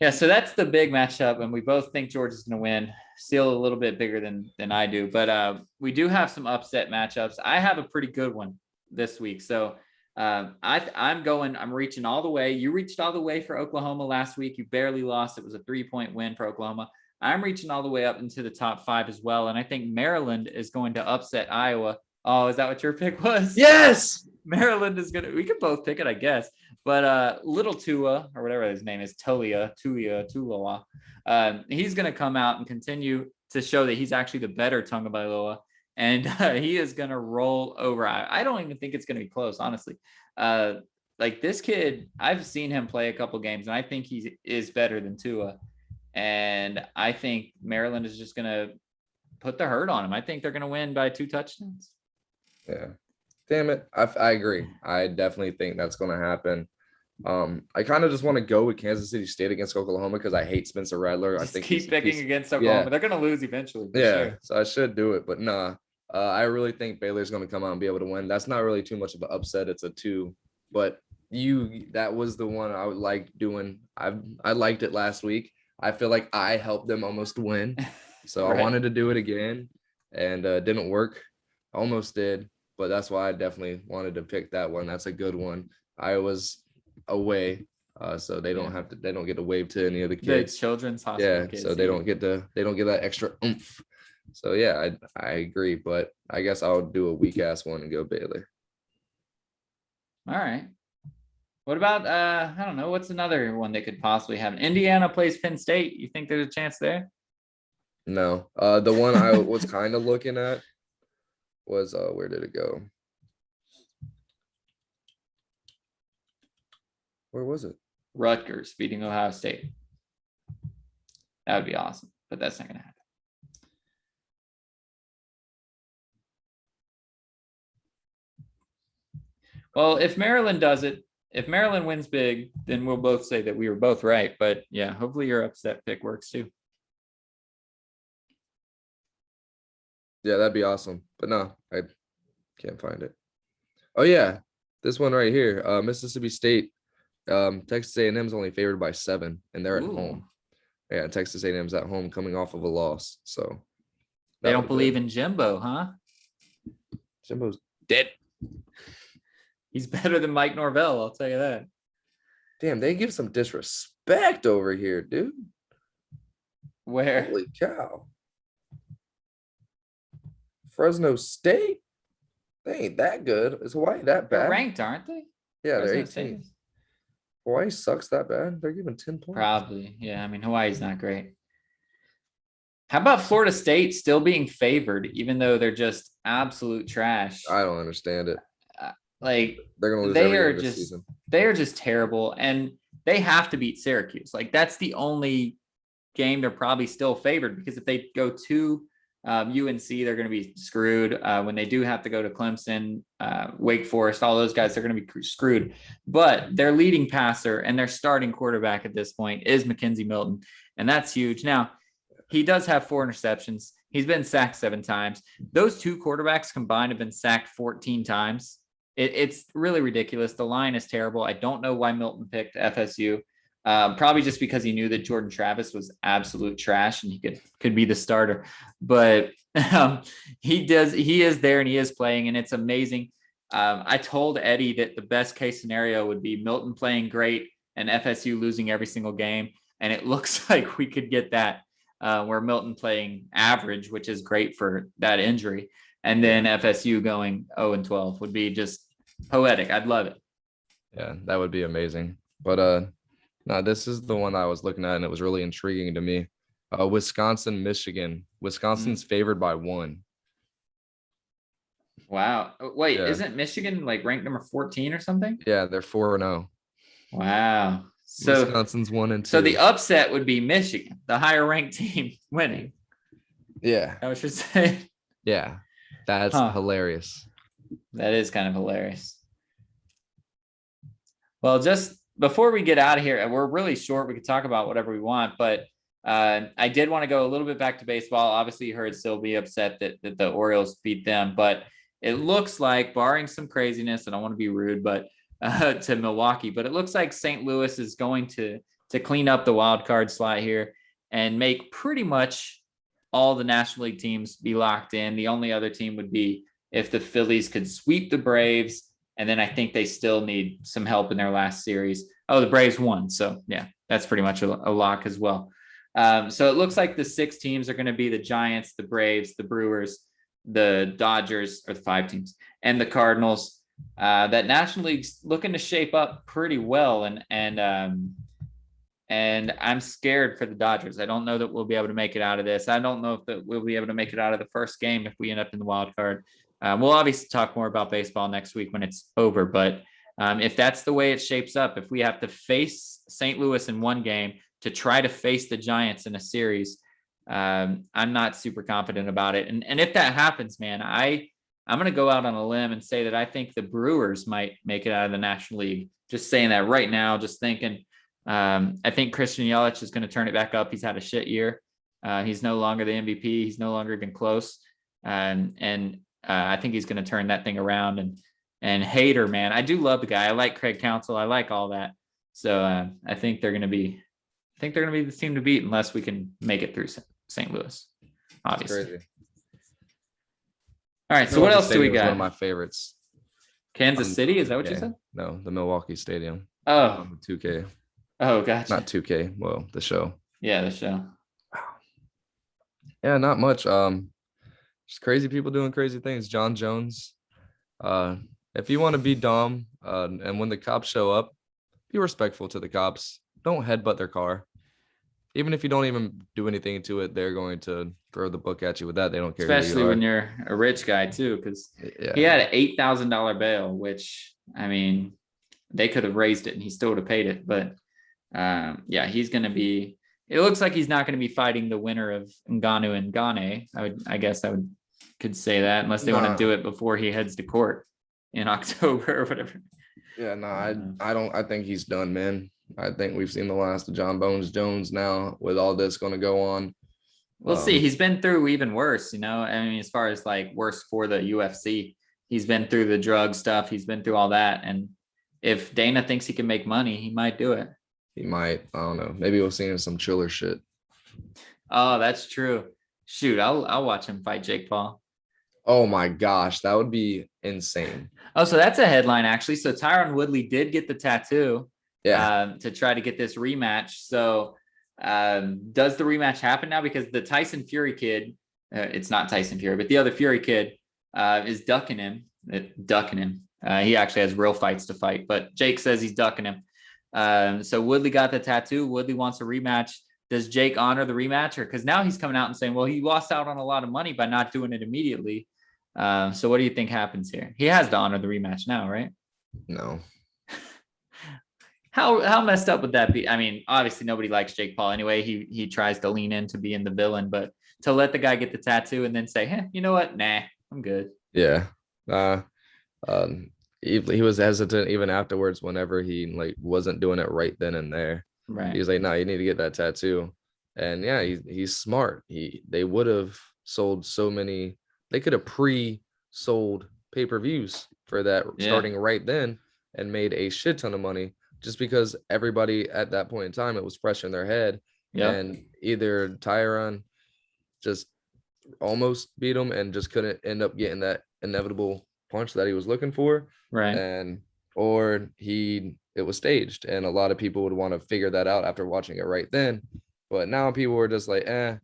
Yeah, so that's the big matchup, and we both think Georgia's going to win. Still a little bit bigger than I do, but we do have some upset matchups. I have a pretty good one this week, so I'm reaching all the way. You reached all the way for Oklahoma last week. You barely lost. It was a 3-point win for Oklahoma. I'm reaching all the way up into the top 5 as well, and I think Maryland is going to upset Iowa. Oh, is that what your pick was? Yes. Maryland is going to, we could both pick it, I guess. But little Tua, or whatever his name is, Tulawa, he's going to come out and continue to show that he's actually the better Tagovailoa. And he is going to roll over. I don't even think it's going to be close, honestly. Like this kid, I've seen him play a couple games, and I think he is better than Tua. And I think Maryland is just going to put the hurt on him. I think they're going to win by 2 touchdowns. Yeah. Damn it. I agree. I definitely think that's going to happen. I kind of just want to go with Kansas City State against Oklahoma because I hate Spencer Rattler. I think keep picking against Oklahoma. Yeah. They're going to lose eventually. Sure. So I should do it, but nah. I really think Baylor's going to come out and be able to win. That's not really too much of an upset. It's a 2, but that was the one I would like doing. I liked it last week. I feel like I helped them almost win. So right. I wanted to do it again, and didn't work. Almost did, but that's why I definitely wanted to pick that one. That's a good one. Iowa's away. So they don't have to. They don't get to wave to any of the The kids. children's hospital Yeah, kids. so they don't get that extra oomph. So yeah, I agree, but I guess I'll do a weak ass one and go Baylor. All right. What about I don't know, what's another one they could possibly have? Indiana plays Penn State. You think there's a chance there? No. The one I was kind of looking at was where did it go? Where was it? Rutgers beating Ohio State. That would be awesome, but that's not going to happen. Well, if Maryland does it, if Maryland wins big, then we'll both say that we were both right. But yeah, hopefully your upset pick works too. Yeah, that'd be awesome. But no, I can't find it. Oh yeah, this one right here. Mississippi State. Texas A&M's only favored by 7, and they're at home. Yeah, Texas A&M's at home coming off of a loss. So they don't believe in Jimbo, huh? Jimbo's dead. He's better than Mike Norvell, I'll tell you that. Damn, they give some disrespect over here, dude. Where? Holy cow. Fresno State? They ain't that good. Is Hawaii that bad? They're ranked, aren't they? Yeah, they're Fresno 18th. Hawaii sucks that bad. They're giving 10 points. Probably. Yeah, I mean, Hawaii's not great. How about Florida State still being favored, even though they're just absolute trash? I don't understand it. Like, they're gonna lose every game this season. They are just terrible, and they have to beat Syracuse. Like, that's the only game they're probably still favored, because if they go to UNC, they're going to be screwed. When they do have to go to Clemson, Wake Forest, all those guys, they're going to be screwed. But their leading passer and their starting quarterback at this point is Mackenzie Milton, and that's huge. Now, he does have 4 interceptions. He's been sacked 7 times. Those 2 quarterbacks combined have been sacked 14 times. It's really ridiculous. The line is terrible. I don't know why Milton picked FSU. Probably just because he knew that Jordan Travis was absolute trash and he could be the starter. But he is there and he is playing, and it's amazing. I told Eddie that the best case scenario would be Milton playing great and FSU losing every single game. And it looks like we could get that, where Milton playing average, which is great for that injury. And then FSU going 0-12 would be just poetic. I'd love it. Yeah, that would be amazing. But no, this is the one I was looking at, and it was really intriguing to me. Wisconsin, Michigan. Wisconsin's favored by 1. Wow. Wait, isn't Michigan like ranked number 14 or something? Yeah, they're 4-0. Wow. So Wisconsin's 1-2. So the upset would be Michigan, the higher ranked team, winning. Yeah. That what you're saying? Yeah. That's hilarious. That is kind of hilarious. Well, just before we get out of here, we're really short. We could talk about whatever we want, but I did want to go a little bit back to baseball. Obviously, you heard Sylvie upset that the Orioles beat them, but it looks like, barring some craziness, I don't want to be rude, but to Milwaukee, but it looks like St. Louis is going to clean up the wild card slot here and make pretty much all the National League teams be locked in. The only other team would be if the Phillies could sweep the Braves. And then I think they still need some help in their last series. Oh, the Braves won. So yeah, that's pretty much a lock as well. So it looks like the 6 teams are going to be the Giants, the Braves, the Brewers, the Dodgers, or the 5 teams, and the Cardinals. That National League's looking to shape up pretty well. And I'm scared for the Dodgers. I don't know that we'll be able to make it out of this. I don't know if we'll be able to make it out of the first game if we end up in the wild card. We'll obviously talk more about baseball next week when it's over. But if that's the way it shapes up, if we have to face St. Louis in one game to try to face the Giants in a series, I'm not super confident about it. And if that happens, man, I'm going to go out on a limb and say that I think the Brewers might make it out of the National League. Just saying that right now, just thinking. I think Christian Yelich is going to turn it back up. He's had a shit year. He's no longer the MVP. He's no longer even close. And I think he's going to turn that thing around. And Hader, man, I do love the guy. I like Craig Counsell. I like all that. So I think they're going to be the team to beat unless we can make it through St. Louis. Obviously. Crazy. All right. So what else do we got? One of my favorites. Kansas City. Is that what you said? No, the Milwaukee Stadium. Oh, 2K, oh, gotcha. not 2K. Well, the show. Yeah, the show. Yeah, not much. Just crazy people doing crazy things. John Jones. Uh, if you want to be dumb, and when the cops show up, be respectful to the cops. Don't headbutt their car. Even if you don't even do anything to it, they're going to throw the book at you with that. They don't care who you Especially when are. you're a rich guy too, because he Yeah. had an $8,000 bail, which I mean, they could have raised it and he still would have paid it. But yeah, he's going to be. It looks like he's not going to be fighting the winner of Ngannou and Gane. I guess I could say that unless they want to Nah. do it before he heads to court in October or whatever. Yeah, no, I don't. I think he's done, man. I think we've seen the last of John Bones Jones now with all this going to go on. We'll see. He's been through even worse, I mean, as far as like worse for the UFC, he's been through the drug stuff. He's been through all that. And if Dana thinks he can make money, he might do it. He might. I don't know. Maybe we'll see him some chiller shit. Oh, that's true. Shoot, I'll watch him fight Jake Paul. Oh my gosh, that would be insane. Oh, so that's a headline actually. So Tyron Woodley did get the tattoo to try to get this rematch. So does the rematch happen now? Because the Tyson Fury kid, it's not Tyson Fury, but the other Fury kid is ducking him. He actually has real fights to fight, but Jake says he's ducking him. So Woodley got the tattoo. Woodley wants a rematch. Does Jake honor the rematch? Or because now he's coming out and saying, well, he lost out on a lot of money by not doing it immediately. So what do you think happens here? He has to honor the rematch now, right? No. How messed up would that be? I mean, obviously nobody likes Jake Paul anyway. He tries to lean in to being the villain, but to let the guy get the tattoo and then say, hey, you know what? Nah, I'm good. Yeah. He was hesitant even afterwards whenever he like wasn't doing it right then and there. Right. He was like, no, you need to get that tattoo. And yeah, he's smart. They would have sold so many, they could have pre-sold pay-per-views for that starting right then and made a shit ton of money just because everybody at that point in time, it was fresh in their head. And either Tyron just almost beat him and just couldn't end up getting that inevitable punch that he was looking for. Right. Or it was staged, and a lot of people would want to figure that out after watching it right then. But now people were just like, yeah,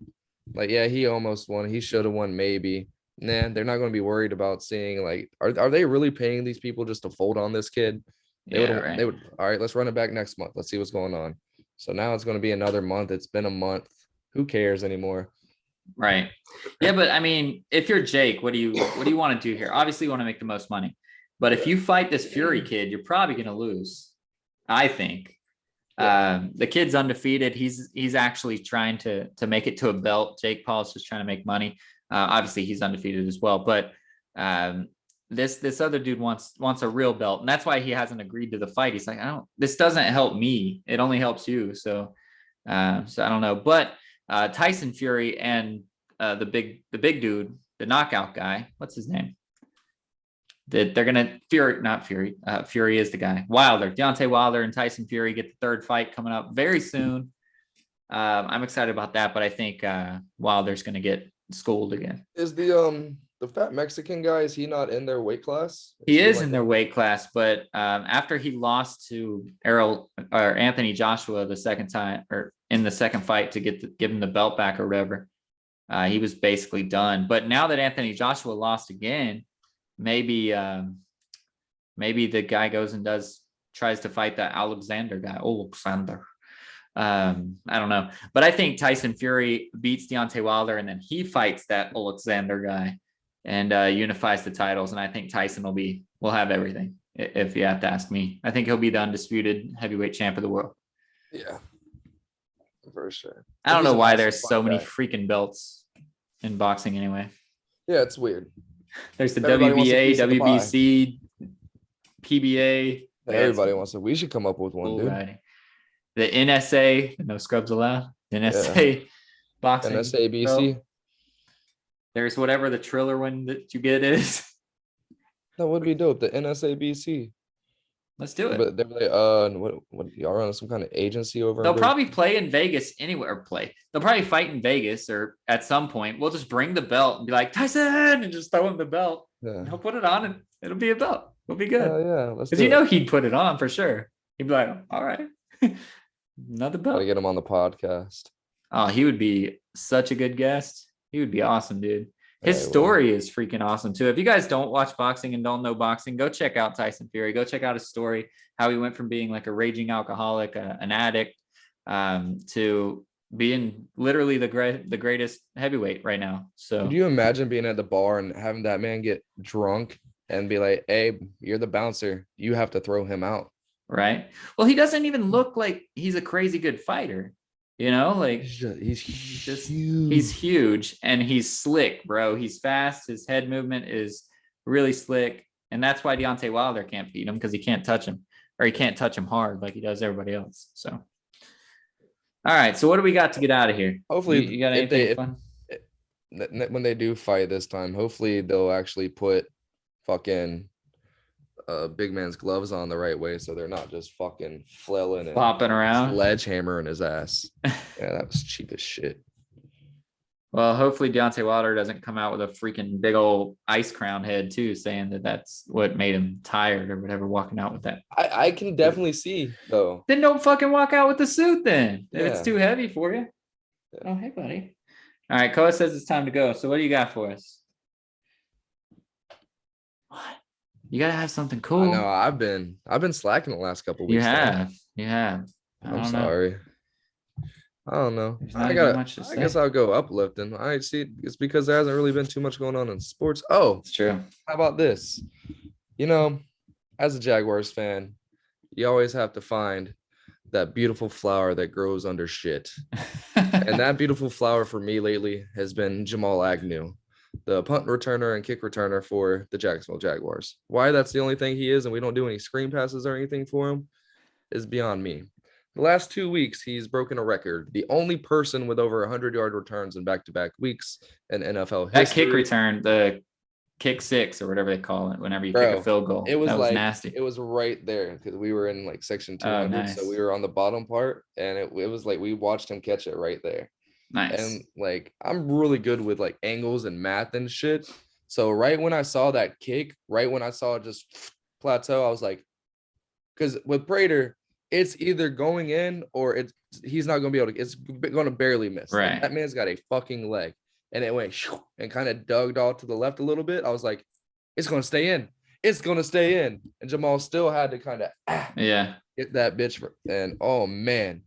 he almost won. He should have won, maybe. Nah, they're not going to be worried about seeing like, are they really paying these people just to fold on this kid? They would, all right, let's run it back next month. Let's see what's going on. So now it's going to be another month. It's been a month. Who cares anymore? Right. Yeah, but I mean, if you're Jake, what do you want to do here? Obviously, you want to make the most money. But if you fight this Fury kid, you're probably going to lose. I think. The kid's undefeated. He's actually trying to make it to a belt. Jake Paul's just trying to make money. Obviously, he's undefeated as well. But this other dude wants a real belt, and that's why he hasn't agreed to the fight. He's like, this doesn't help me. It only helps you. So I don't know. But Tyson Fury and the big dude, the knockout guy, what's his name? That they're gonna Fury is the guy. Wilder, Deontay Wilder and Tyson Fury get the third fight coming up very soon. I'm excited about that, but I think Wilder's gonna get schooled again. Is the fat Mexican guy, is he not in their weight class? He is in their weight class, but after he lost to Anthony Joshua the second time, or in the second fight to give him the belt back or whatever, he was basically done. But now that Anthony Joshua lost again, maybe the guy goes and tries to fight that Alexander guy. I don't know, but I think Tyson Fury beats Deontay Wilder, and then he fights that Alexander guy and unifies the titles. And I think Tyson will have everything. If you have to ask me, I think he'll be the undisputed heavyweight champ of the world. Yeah, for sure. I don't know why there's so many freaking belts in boxing anyway. Yeah, it's weird. There's the WBA, WBC, PBA. Everybody wants to. We should come up with one, dude. Right. The NSA, no scrubs allowed. NSA boxing. NSABC. So there's whatever the Triller one that you get is. That would be dope. The NSABC. Let's do it. But they're like, what y'all run some kind of agency over? They'll probably play in Vegas anywhere. They'll probably fight in Vegas, or at some point we'll just bring the belt and be like Tyson, and just throw him the belt. Yeah. He'll put it on, and it'll be a belt. It'll be good. Yeah, because he'd put it on for sure. He'd be like, all right, another Gotta belt. get him on the podcast. Oh, he would be such a good guest. He would be awesome, dude. His Yeah, he would. story is freaking awesome too. If you guys don't watch boxing and don't know boxing, go check out Tyson Fury. Go check out his story, how he went from being like a raging alcoholic, an addict, to being literally the greatest heavyweight right now. So Could you imagine being at the bar and having that man get drunk and be like, "Hey, you're the bouncer. You have to throw him out." right. Well, he doesn't even look like he's a crazy good fighter. Like He's he's huge and he's slick, bro. He's fast. His head movement is really slick. And that's why Deontay Wilder can't beat him, because he can't touch him, or he can't touch him hard like he does everybody else. So, all right. So what do we got to get out of here? Hopefully, you got anything fun? When they do fight this time, hopefully they'll actually put fucking big man's gloves on the right way, so they're not just fucking flailing and Flopping around, sledgehammering his ass. Yeah, that was cheap as shit. Well, hopefully Deontay Wilder doesn't come out with a freaking big old ice crown head too, saying that that's what made him tired or whatever, walking out with that. I can definitely see though. Then don't fucking walk out with the suit then. If it's Yeah. too heavy for you. Yeah. Oh, hey, buddy. All right, Koa says it's time to go. So what do you got for us? What? You gotta have something cool. I know I've been slacking the last couple weeks. You have. I'm sorry. I don't know. There's not I even got. much to I say. guess I'll go uplifting. I see. It's because there hasn't really been too much going on in sports. Oh, It's true. how about this? As a Jaguars fan, you always have to find that beautiful flower that grows under shit. And that beautiful flower for me lately has been Jamal Agnew, the punt returner and kick returner for the Jacksonville Jaguars. Why that's the only thing he is and we don't do any screen passes or anything for him is beyond me. The last 2 weeks, he's broken a record. The only person with over 100-yard returns in back-to-back weeks in NFL history. That kick return, the kick six or whatever they call it, whenever you kick a field goal. It was that like nasty. It was right there because we were in like section 200, nice. so we were on the bottom part, and it was like we watched him catch it right there. Nice. And like I'm really good with like angles and math and shit. So right when I saw that kick, right when I saw it just plateau, I was like, because with Prater, it's either going in or he's not gonna be able to. It's gonna barely miss. Right. Like, that man's got a fucking leg, and it went and kind of dug off to the left a little bit. I was like, it's gonna stay in. It's gonna stay in. And Jamal still had to kind of get that bitch. And oh man,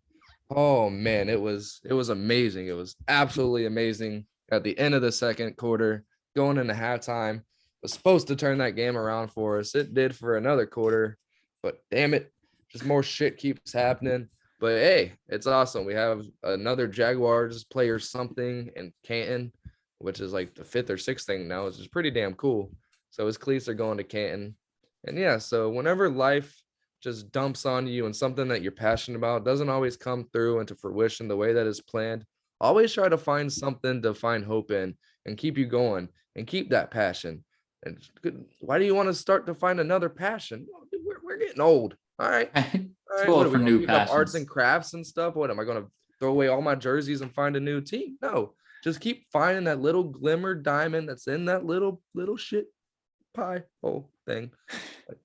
it was amazing. It was absolutely amazing. At the end of the second quarter, going into halftime, was supposed to turn that game around for us. It did for another quarter, but damn it, just more shit keeps happening. But hey, it's awesome. We have another Jaguars player something in Canton, which is like the 5th or 6th thing now, which is pretty damn cool. So his cleats are going to Canton. And yeah, so whenever life just dumps on you and something that you're passionate about doesn't always come through into fruition the way that is planned, always try to find something to find hope in and keep you going and keep that passion. And why do you want to start to find another passion? We're getting old. All right. All right. Cool What are for we new pick up arts passions. and crafts and stuff? What am I going to throw away all my jerseys and find a new team? No, just keep finding that little glimmer diamond that's in that little shit pie hole thing.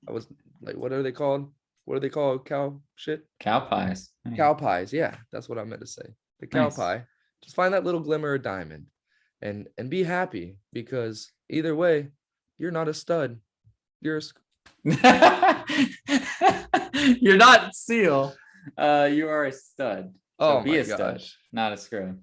I was like, what are they called? What are they called? Cow shit? Cow pies. Cow pies. Yeah, that's what I meant to say. The cow Nice. pie. Just find that little glimmer of diamond and be happy, because either way, you're not a stud. You're You're not Seal. You are a stud. So Oh be my a stud, gosh. not a scrub.